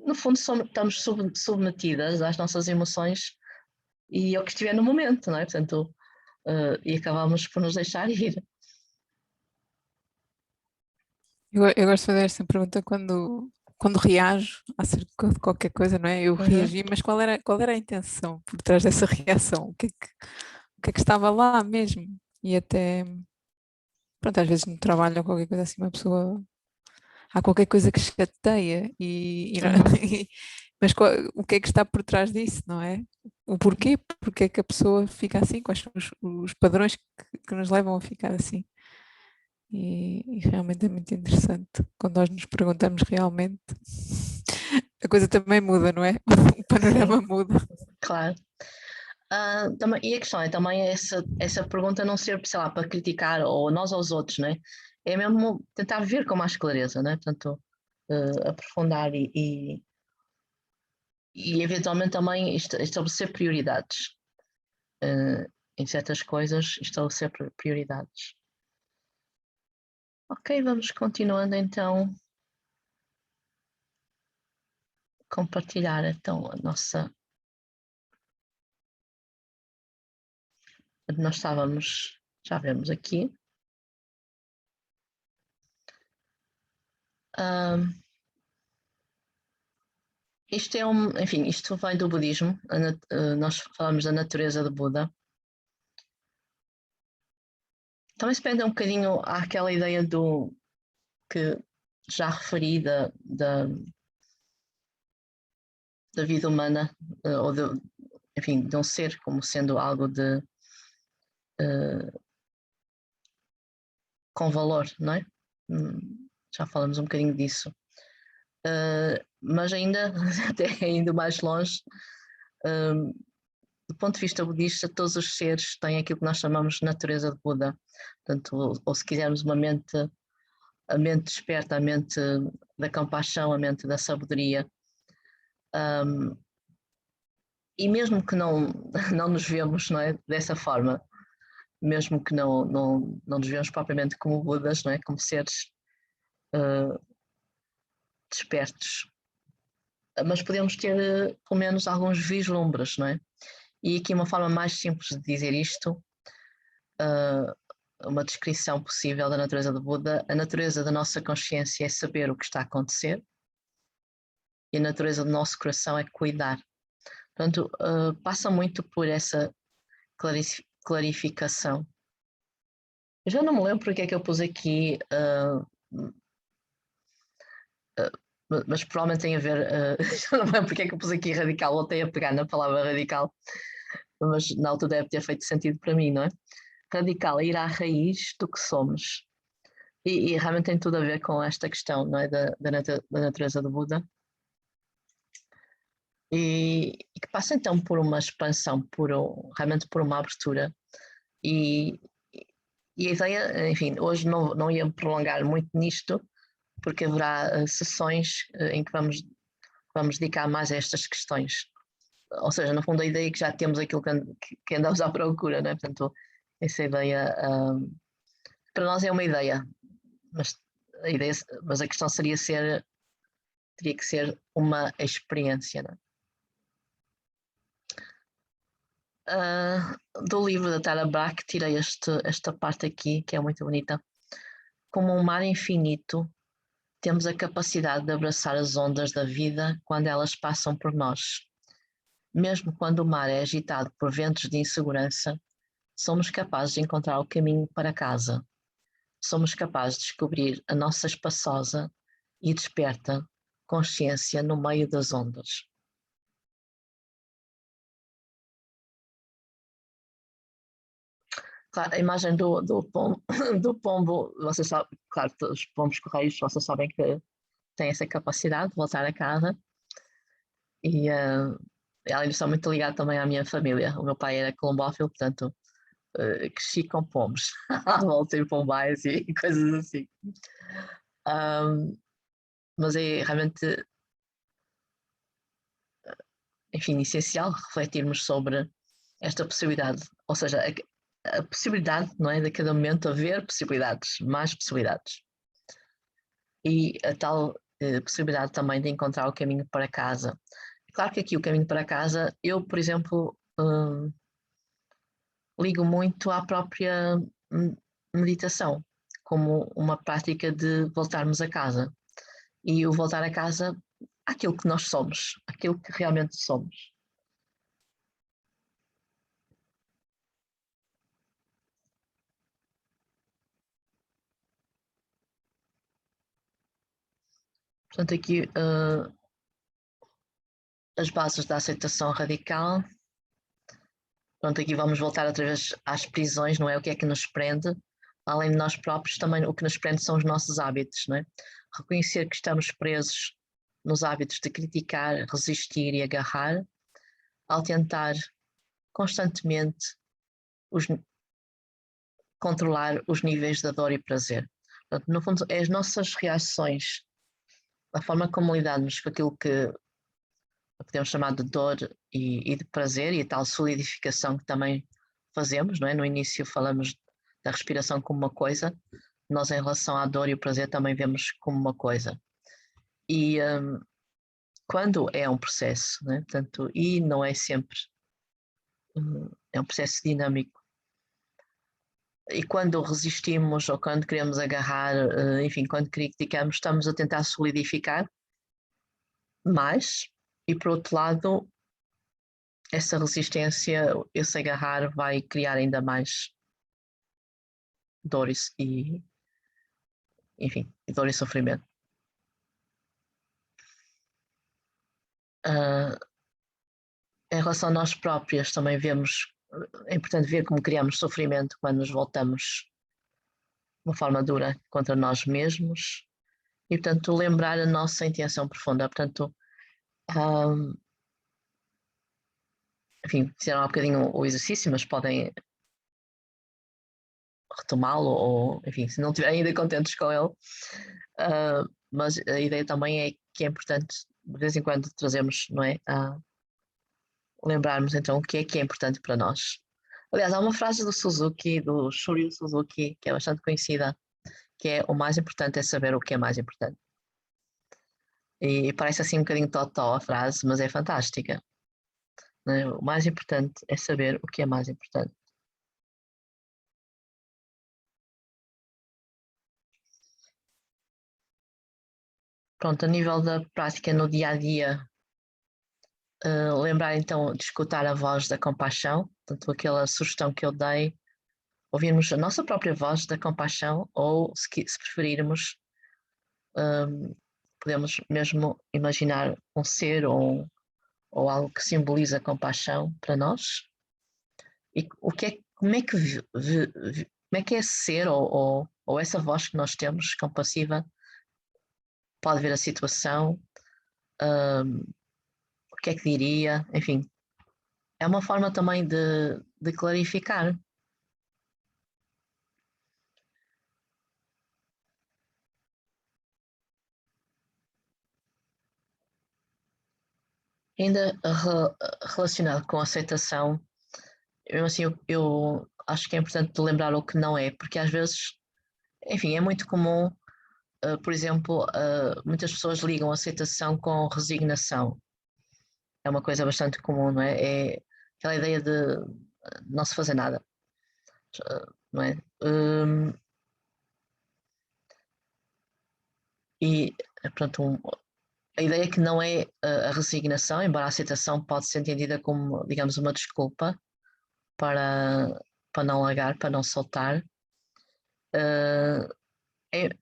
no fundo estamos submetidas às nossas emoções e ao que estiver no momento, não é? Portanto, e acabamos por nos deixar ir. Eu gosto de fazer esta pergunta quando reajo acerca de qualquer coisa, não é? Eu reagi, mas qual era a intenção por trás dessa reação? O que é que estava lá mesmo? E até, pronto, às vezes no trabalho ou qualquer coisa assim, uma pessoa, há qualquer coisa que chateia mas o que é que está por trás disso, não é? O porquê? Porque é que a pessoa fica assim? Quais são os padrões que nos levam a ficar assim? E realmente é muito interessante. Quando nós nos perguntamos realmente, a coisa também muda, não é? O panorama muda. Claro. Também, e a questão é também essa pergunta não ser, sei lá, para criticar ou nós aos outros, né? É mesmo tentar ver com mais clareza, né? Portanto, aprofundar e eventualmente também estabelecer prioridades. Em certas coisas, estabelecer prioridades. Ok, vamos continuando então. Compartilhar então a nossa. Nós estávamos, já vemos aqui. Isto é enfim, isto vem do budismo. Nós falamos da natureza de Buda. Também se perde um bocadinho àquela ideia do que já referi da vida humana, ou enfim, de um ser como sendo algo com valor, não é? Já falamos um bocadinho disso. Mas ainda, até indo mais longe, do ponto de vista budista, todos os seres têm aquilo que nós chamamos de natureza de Buda. Portanto, ou se quisermos a mente desperta, a mente da compaixão, a mente da sabedoria. E mesmo que não nos vemos, não é, dessa forma, mesmo que não nos vemos propriamente como Budas, não é, como seres despertos, mas podemos ter pelo menos alguns vislumbres, não é? E aqui uma forma mais simples de dizer isto, uma descrição possível da natureza de Buda: a natureza da nossa consciência é saber o que está a acontecer e a natureza do nosso coração é cuidar. Portanto, passa muito por essa clarificação. Eu já não me lembro porque é que eu pus aqui, mas provavelmente tem a ver, já não me lembro porque é que eu pus aqui radical, voltei a pegar na palavra radical, mas na altura deve ter feito sentido para mim, não é? Radical é ir à raiz do que somos. E realmente tem tudo a ver com esta questão, não é? Da natureza do Buda. E que passa então por uma expansão, realmente por uma abertura. E a ideia, enfim, hoje não ia me prolongar muito nisto, porque haverá sessões em que vamos dedicar mais a estas questões. Ou seja, no fundo a ideia é que já temos aquilo que andamos à procura, né? Portanto, essa ideia, para nós é uma ideia, mas a questão teria que ser uma experiência, né? Do livro da Tara Brach tirei esta parte aqui, que é muito bonita. Como um mar infinito, temos a capacidade de abraçar as ondas da vida quando elas passam por nós. Mesmo quando o mar é agitado por ventos de insegurança, somos capazes de encontrar o caminho para casa. Somos capazes de descobrir a nossa espaçosa e desperta consciência no meio das ondas. Claro, a imagem do pombo, vocês sabem, claro, os pombos correios, vocês sabem que têm essa capacidade de voltar a casa. E além disso, sou muito ligado também à minha família. O meu pai era colombófilo, portanto, cresci com pombos à volta e pombais e coisas assim. Mas é realmente, enfim, essencial refletirmos sobre esta possibilidade, ou seja, a possibilidade, não é, de cada momento haver possibilidades, mais possibilidades. E a tal possibilidade também de encontrar o caminho para casa. Claro que aqui o caminho para casa, eu, por exemplo, ligo muito à própria meditação, como uma prática de voltarmos a casa. E o voltar a casa àquilo que nós somos, àquilo que realmente somos. Portanto, aqui as bases da aceitação radical. Pronto, aqui vamos voltar outra vez às prisões, não é? O que é que nos prende? Além de nós próprios, também o que nos prende são os nossos hábitos, não é? Reconhecer que estamos presos nos hábitos de criticar, resistir e agarrar, ao tentar constantemente controlar os níveis de dor e prazer. Portanto, no fundo, é as nossas reações, a forma como lidamos com aquilo que podemos chamar de dor e de prazer, e a tal solidificação que também fazemos, não é? No início falamos da respiração como uma coisa, nós em relação à dor e o prazer também vemos como uma coisa. E quando é um processo, não é? Portanto, e não é sempre, é um processo dinâmico. E quando resistimos ou quando queremos agarrar, enfim, quando criticamos, estamos a tentar solidificar mais, e por outro lado, essa resistência, esse agarrar vai criar ainda mais dores e, enfim, dor e sofrimento. Em relação a nós próprios, também vemos, é importante ver como criamos sofrimento quando nos voltamos de uma forma dura contra nós mesmos, e portanto lembrar a nossa intenção profunda. Portanto, enfim, fizeram há bocadinho o exercício, mas podem retomá-lo, ou enfim, se não estiverem ainda contentes com ele. Mas a ideia também é que é importante de vez em quando trazermos, não é? Lembrarmos então o que é importante para nós. Aliás, há uma frase do Suzuki, do Shuryu Suzuki, que é bastante conhecida, que é: o mais importante é saber o que é mais importante. E parece assim um bocadinho totó a frase, mas é fantástica. Né? O mais importante é saber o que é mais importante. Pronto, a nível da prática no dia a dia, lembrar então de escutar a voz da compaixão, portanto, aquela sugestão que eu dei, ouvirmos a nossa própria voz da compaixão, ou se preferirmos, podemos mesmo imaginar um ser ou algo que simboliza compaixão para nós. E como é que esse ser ou essa voz que nós temos, compassiva, pode ver a situação, o que é que diria, enfim. É uma forma também de clarificar. Ainda relacionado com a aceitação, mesmo assim eu acho que é importante lembrar o que não é, porque às vezes, enfim, é muito comum, por exemplo, muitas pessoas ligam a aceitação com resignação. É uma coisa bastante comum, não é? É aquela ideia de não se fazer nada, não é? E, pronto, a ideia é que não é a resignação, embora a aceitação pode ser entendida como, digamos, uma desculpa para não largar, para não soltar.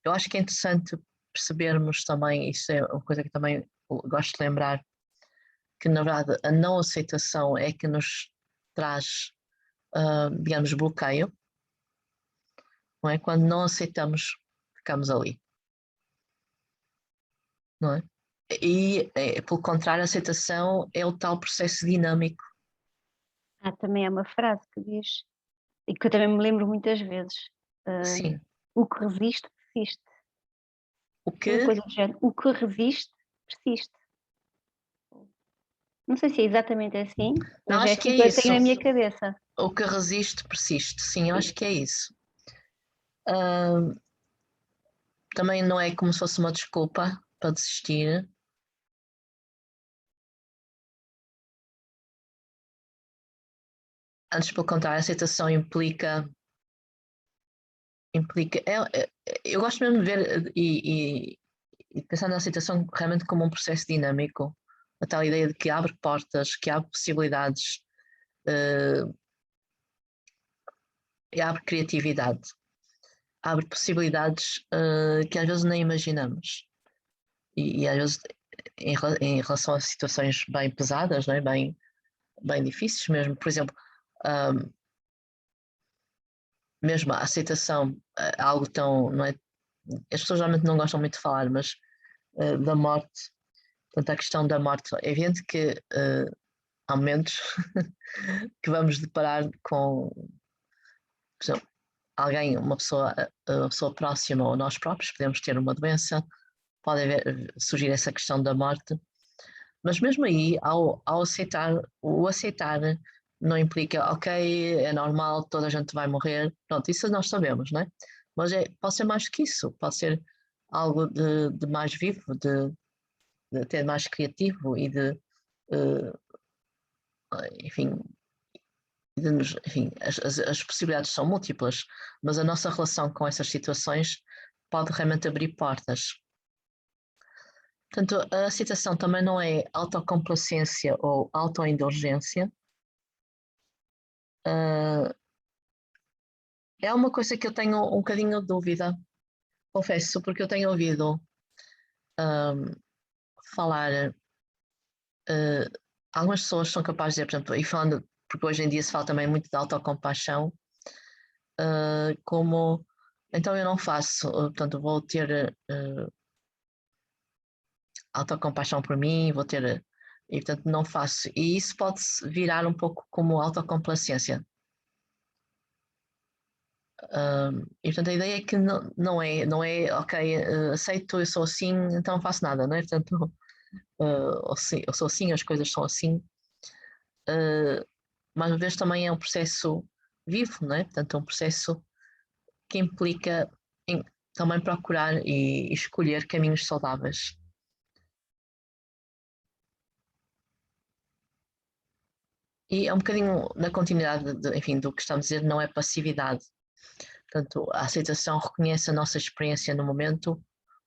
Eu acho que é interessante percebermos também, isso é uma coisa que também gosto de lembrar, que na verdade a não aceitação é que nos traz, digamos, bloqueio, não é? Quando não aceitamos, ficamos ali, não é? E, pelo contrário, a aceitação é o tal processo dinâmico. Também é uma frase que diz: e que eu também me lembro muitas vezes. Sim. O que resiste, persiste. O Uma que? coisa do género. O que resiste, persiste. Não sei se é exatamente assim, Não, mas é acho que assim é que eu tenho isso. na minha cabeça. O que resiste, persiste. Sim, eu acho que é isso. Ah, também não é como se fosse uma desculpa para desistir. Antes, pelo contrário, a aceitação implica eu gosto mesmo de ver e pensar na aceitação realmente como um processo dinâmico, a tal ideia de que abre portas, que abre possibilidades, e abre criatividade, abre possibilidades que às vezes nem imaginamos. E às vezes em relação a situações bem pesadas, não é? Bem difíceis mesmo. Por exemplo, mesmo a aceitação, algo tão, não é? As pessoas geralmente não gostam muito de falar, mas da morte, portanto, a questão da morte, é evidente que há momentos que vamos deparar com, por exemplo, alguém, uma pessoa próxima ou nós próprios, podemos ter uma doença, pode surgir essa questão da morte, mas mesmo aí, ao aceitar, o aceitar não implica, ok, é normal, toda a gente vai morrer, pronto, isso nós sabemos, não é? Mas pode ser mais que isso, pode ser algo de mais vivo, de até mais criativo e uh, enfim, enfim as possibilidades são múltiplas, mas a nossa relação com essas situações pode realmente abrir portas. Portanto, a aceitação também não é autocomplacência ou autoindulgência. É uma coisa que eu tenho um bocadinho de dúvida, confesso, porque eu tenho ouvido falar, algumas pessoas são capazes de dizer, por exemplo, e falando, porque hoje em dia se fala também muito de autocompaixão, como então eu não faço, portanto vou ter autocompaixão por mim, vou ter, e portanto não faço. E isso pode virar um pouco como autocomplacência. E portanto a ideia é que não é ok, aceito, eu sou assim, então não faço nada, não é? Portanto, eu sou assim, as coisas são assim. Mais uma vez também é um processo vivo, não é? Portanto, é um processo que implica em também procurar e escolher caminhos saudáveis. E é um bocadinho na continuidade, enfim, do que estamos a dizer, não é passividade. Portanto, a aceitação reconhece a nossa experiência no momento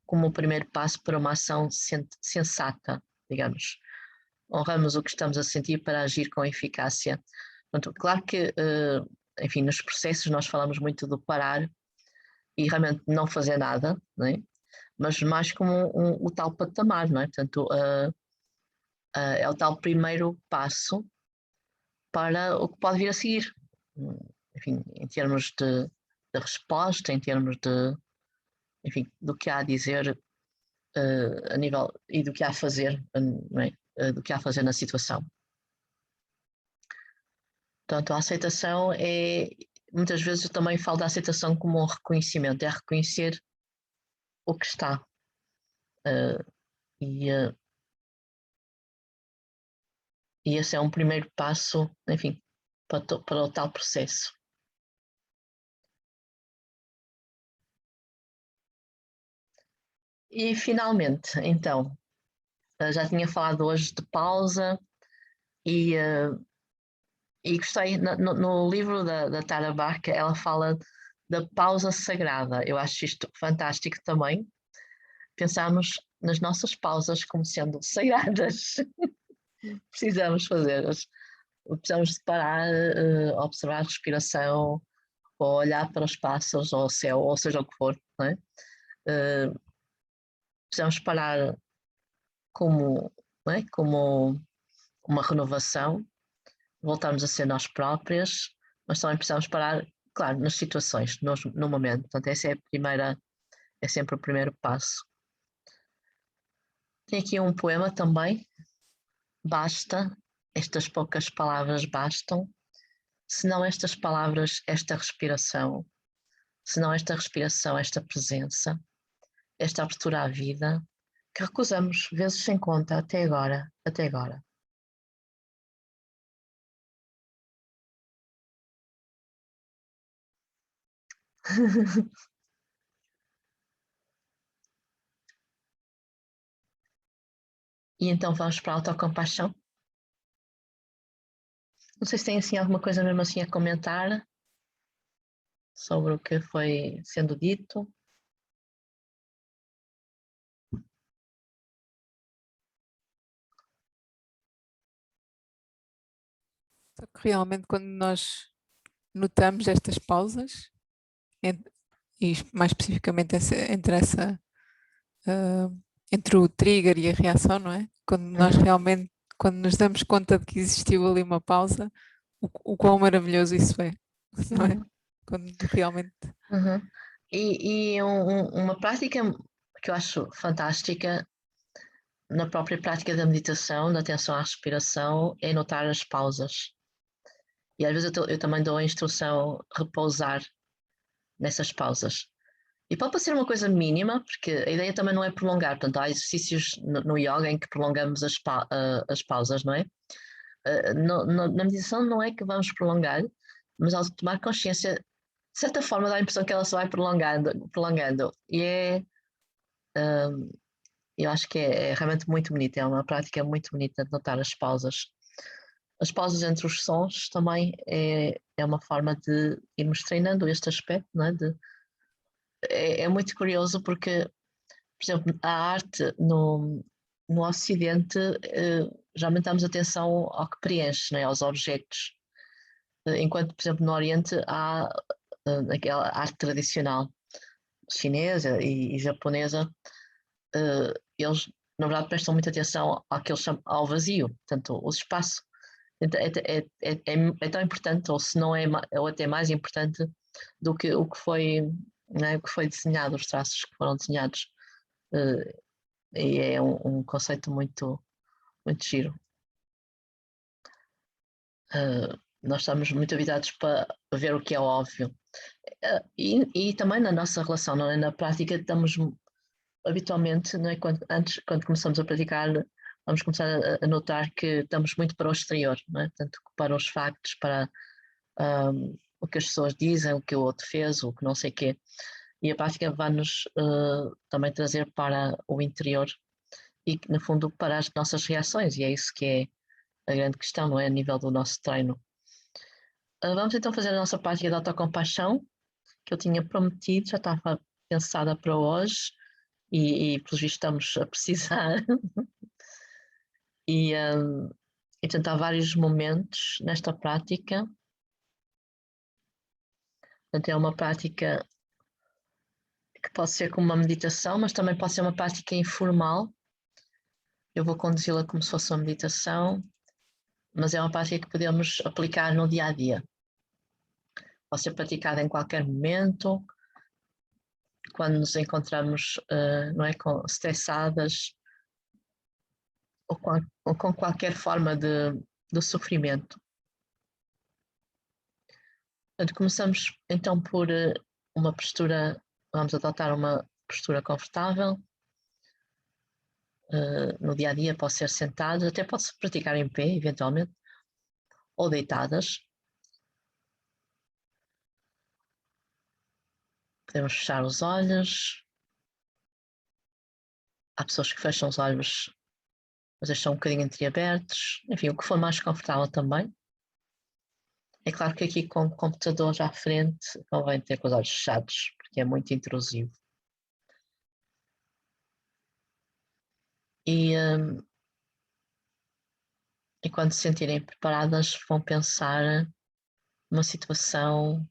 como o primeiro passo para uma ação sensata, digamos. Honramos o que estamos a sentir para agir com eficácia. Portanto, claro que, enfim, nos processos nós falamos muito do parar e realmente não fazer nada, não é? Mas mais como o tal patamar, não é? Portanto, é o tal primeiro passo para o que pode vir a seguir. Enfim, em termos de resposta, em termos de, enfim, do que há a dizer a nível e do que há a fazer, não é? Do que há a fazer na situação. Portanto, a aceitação é, muitas vezes eu também falo da aceitação como um reconhecimento, é reconhecer o que está. E, e esse é um primeiro passo, enfim, para o tal processo. E finalmente, então, já tinha falado hoje de pausa e, e gostei, no livro da Tara Barca, ela fala da pausa sagrada. Eu acho isto fantástico também. Pensamos nas nossas pausas como sendo sagradas. Precisamos fazê-las. Precisamos de parar, observar a respiração, ou olhar para os pássaros, ou o céu, ou seja o que for. Não é? Precisamos parar como, não é? Como uma renovação, voltarmos a ser nós próprias, mas também precisamos parar, claro, nas situações, no momento. Portanto, essa é sempre o primeiro passo. Tem aqui um poema também, Basta, estas poucas palavras bastam, se não estas palavras, esta respiração, se não esta respiração, esta presença, esta abertura à vida, que recusamos vezes sem conta até agora, até agora. E então vamos para a autocompaixão. Não sei se tem assim alguma coisa mesmo assim a comentar sobre o que foi sendo dito. Só que realmente quando nós notamos estas pausas, e mais especificamente entre o trigger e a reação, não é? Quando nós realmente, quando nos damos conta de que existiu ali uma pausa, o quão maravilhoso isso é, não é? Quando realmente... E uma prática que eu acho fantástica na própria prática da meditação, da atenção à respiração, é notar as pausas. E às vezes eu também dou a instrução repousar nessas pausas. E pode parecer uma coisa mínima, porque a ideia também não é prolongar. Portanto, há exercícios no yoga em que prolongamos as pausas, não é? Na meditação não é que vamos prolongar, mas ao tomar consciência, de certa forma dá a impressão que ela se vai prolongando. E eu acho que é realmente muito bonita, é uma prática muito bonita de notar as pausas. As pausas entre os sons também é uma forma de irmos treinando este aspecto, não é? É muito curioso porque, por exemplo, a arte no Ocidente, já aumentamos atenção ao que preenche, não é? Aos objetos. Enquanto, por exemplo, no Oriente há aquela arte tradicional chinesa e japonesa, eles, na verdade, prestam muita atenção ao que eles chamam ao vazio, portanto, o espaço. É tão importante, ou se não é, ou até mais importante do que o que foi, né, o que foi desenhado, os traços que foram desenhados. E é um conceito muito, muito giro. Nós estamos muito habituados para ver o que é óbvio. E também na nossa relação, não é? Na prática, estamos habitualmente, não é? Quando começamos a praticar, vamos começar a notar que estamos muito para o exterior, não é? Tanto para os factos, para o que as pessoas dizem, o que o outro fez, o que não sei o quê. E a prática vai-nos também trazer para o interior e, no fundo, para as nossas reações. E é isso que é a grande questão, não é? A nível do nosso treino. Vamos então fazer a nossa prática de autocompaixão, que eu tinha prometido, já estava pensada para hoje e pelos vistos estamos a precisar. E portanto, há vários momentos nesta prática. Portanto, é uma prática que pode ser como uma meditação, mas também pode ser uma prática informal. Eu vou conduzi-la como se fosse uma meditação, mas é uma prática que podemos aplicar no dia a dia. Pode ser praticada em qualquer momento, quando nos encontramos não é, estressadas ou com qualquer forma de sofrimento. Portanto, começamos então por uma postura, vamos adotar uma postura confortável. No dia a dia pode ser sentado, até pode-se praticar em pé, eventualmente, ou deitadas. Podemos fechar os olhos. Há pessoas que fecham os olhos, mas deixam um bocadinho entreabertos. Enfim, o que for mais confortável também. É claro que aqui com o computador já à frente convém ter com os olhos fechados, porque é muito intrusivo. E quando se sentirem preparadas, vão pensar numa situação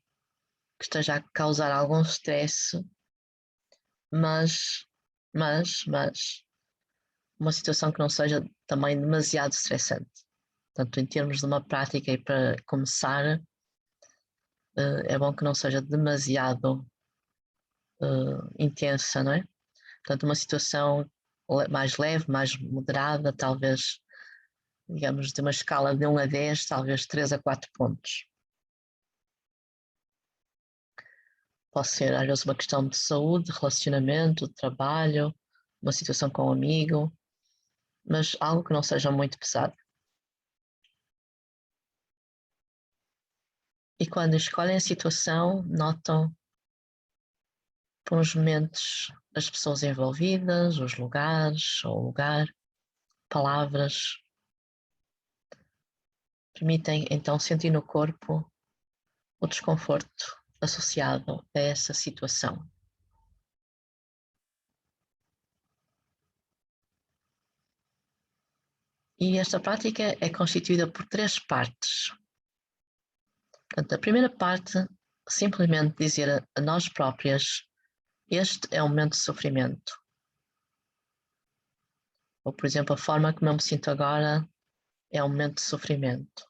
que esteja a causar algum stress, mas uma situação que não seja também demasiado estressante. Portanto, em termos de uma prática e para começar, é bom que não seja demasiado intensa, não é? Portanto, uma situação mais leve, mais moderada, talvez, digamos, de uma escala de 1 a 10, talvez 3 a 4 pontos. Pode ser, às vezes, uma questão de saúde, de relacionamento, de trabalho, uma situação com um amigo, mas algo que não seja muito pesado. E quando escolhem a situação, notam por uns momentos as pessoas envolvidas, os lugares, ou o lugar, palavras. Permitem então sentir no corpo o desconforto associado a essa situação. E esta prática é constituída por 3 partes. Portanto, a primeira parte, simplesmente dizer a nós próprias, este é um momento de sofrimento. Ou, por exemplo, a forma como eu me sinto agora é um momento de sofrimento.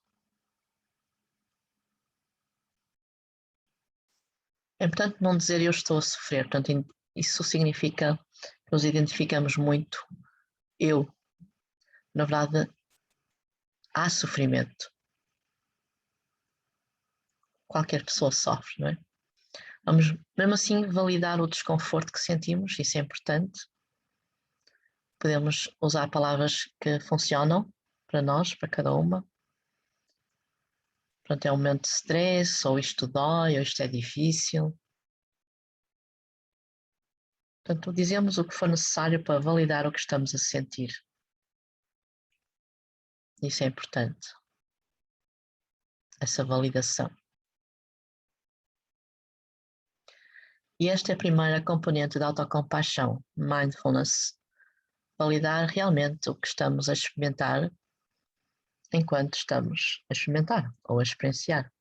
É importante não dizer eu estou a sofrer, portanto, isso significa que nos identificamos muito eu. Na verdade, há sofrimento. Qualquer pessoa sofre, não é? Vamos, mesmo assim, validar o desconforto que sentimos, isso é importante. Podemos usar palavras que funcionam para nós, para cada uma. Portanto, é um momento de stress, ou isto dói, ou isto é difícil. Portanto, dizemos o que for necessário para validar o que estamos a sentir. Isso é importante. Essa validação. E esta é a primeira componente da autocompaixão, mindfulness. Validar realmente o que estamos a experimentar enquanto estamos a experimentar ou a experienciar.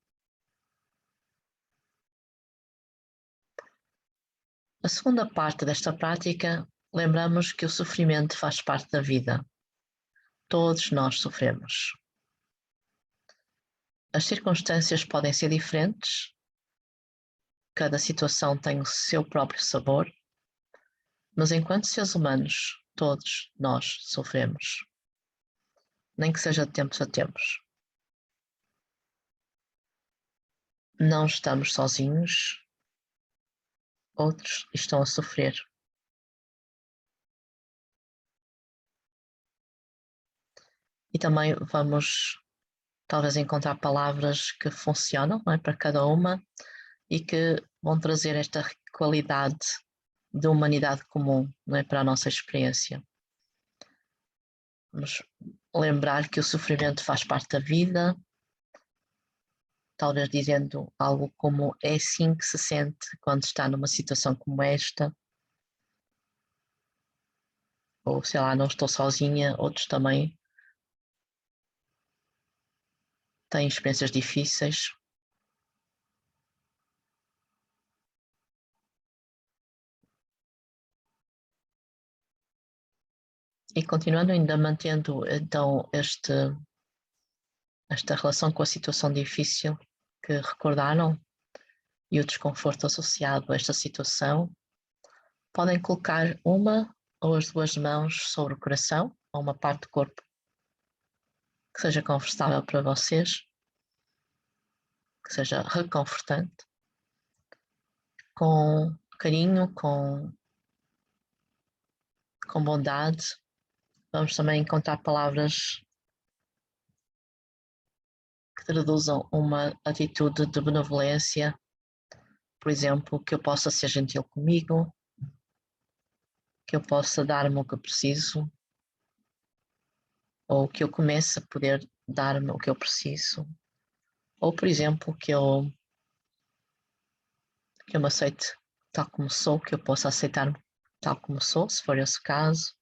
A segunda parte desta prática, lembramos que o sofrimento faz parte da vida. Todos nós sofremos. As circunstâncias podem ser diferentes, cada situação tem o seu próprio sabor, mas enquanto seres humanos, todos nós sofremos, nem que seja de tempos a tempos. Não estamos sozinhos, outros estão a sofrer. E também vamos talvez encontrar palavras que funcionam, não é, para cada uma e que vão trazer esta qualidade de humanidade comum, não é, para a nossa experiência. Vamos lembrar que o sofrimento faz parte da vida, talvez dizendo algo como é assim que se sente quando está numa situação como esta, ou sei lá, não estou sozinha, outros também têm experiências difíceis. E continuando ainda mantendo então esta relação com a situação difícil que recordaram e o desconforto associado a esta situação, podem colocar uma ou as 2 mãos sobre o coração, ou uma parte do corpo que seja confortável para vocês, que seja reconfortante, com carinho, com bondade. Vamos também encontrar palavras que traduzam uma atitude de benevolência, por exemplo, que eu possa ser gentil comigo, que eu possa dar-me o que eu preciso, ou que eu comece a poder dar-me o que eu preciso, ou, por exemplo, que eu me aceite tal como sou, que eu possa aceitar-me tal como sou, se for esse o caso.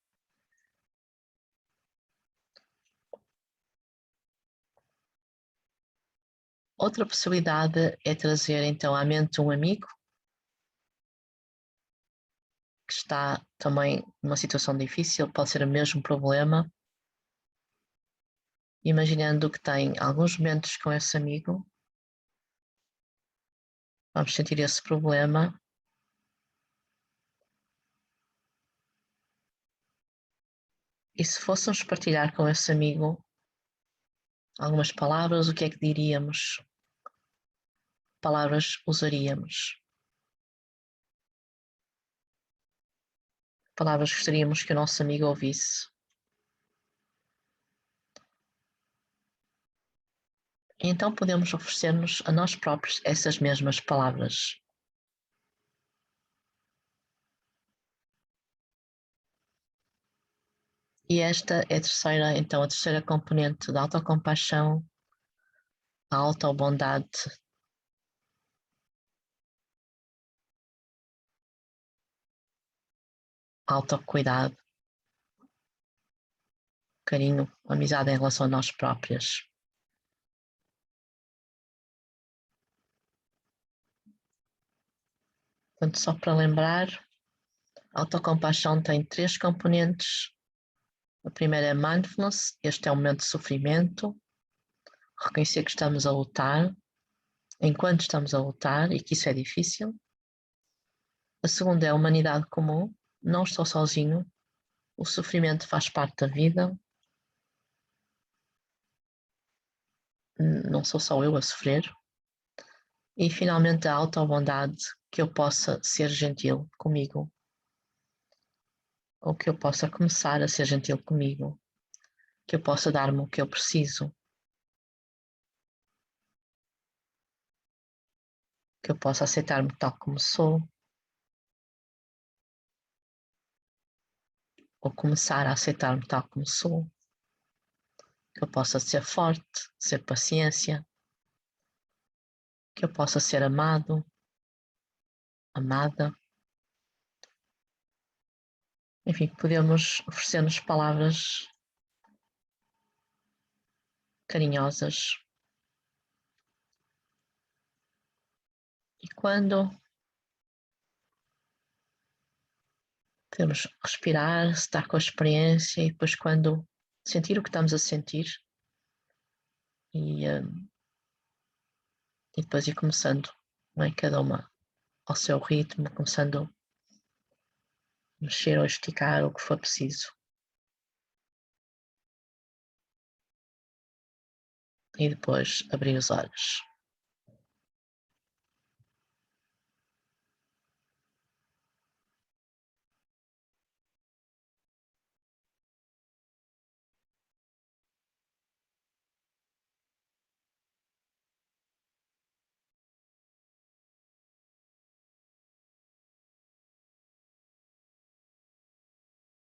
Outra possibilidade é trazer então à mente um amigo que está também numa situação difícil, pode ser o mesmo problema, imaginando que tem alguns momentos com esse amigo, vamos sentir esse problema e se fôssemos partilhar com esse amigo algumas palavras, o que é que diríamos? Palavras usaríamos? palavras gostaríamos que o nosso amigo ouvisse. E então podemos oferecer-nos a nós próprios essas mesmas palavras. E esta é a terceira componente da autocompaixão, a autobondade. Autocuidado, carinho, amizade em relação a nós próprias. Portanto, só para lembrar, a autocompaixão tem 3 componentes. A primeira é mindfulness, este é um momento de sofrimento, reconhecer que estamos a lutar, enquanto estamos a lutar, e que isso é difícil. A segunda é a humanidade comum, não estou sozinho, o sofrimento faz parte da vida, não sou só eu a sofrer. E finalmente a autobondade, que eu possa ser gentil comigo, ou que eu possa começar a ser gentil comigo, que eu possa dar-me o que eu preciso, que eu possa aceitar-me tal como sou, ou começar a aceitar-me tal como sou, que eu possa ser forte, ser paciência, que eu possa ser amado, amada. Enfim, podemos oferecer-nos palavras carinhosas. E quando podemos respirar, estar com a experiência, e depois quando sentir o que estamos a sentir, e depois ir começando, não é? Cada uma ao seu ritmo, começando a mexer ou esticar o que for preciso. E depois abrir os olhos.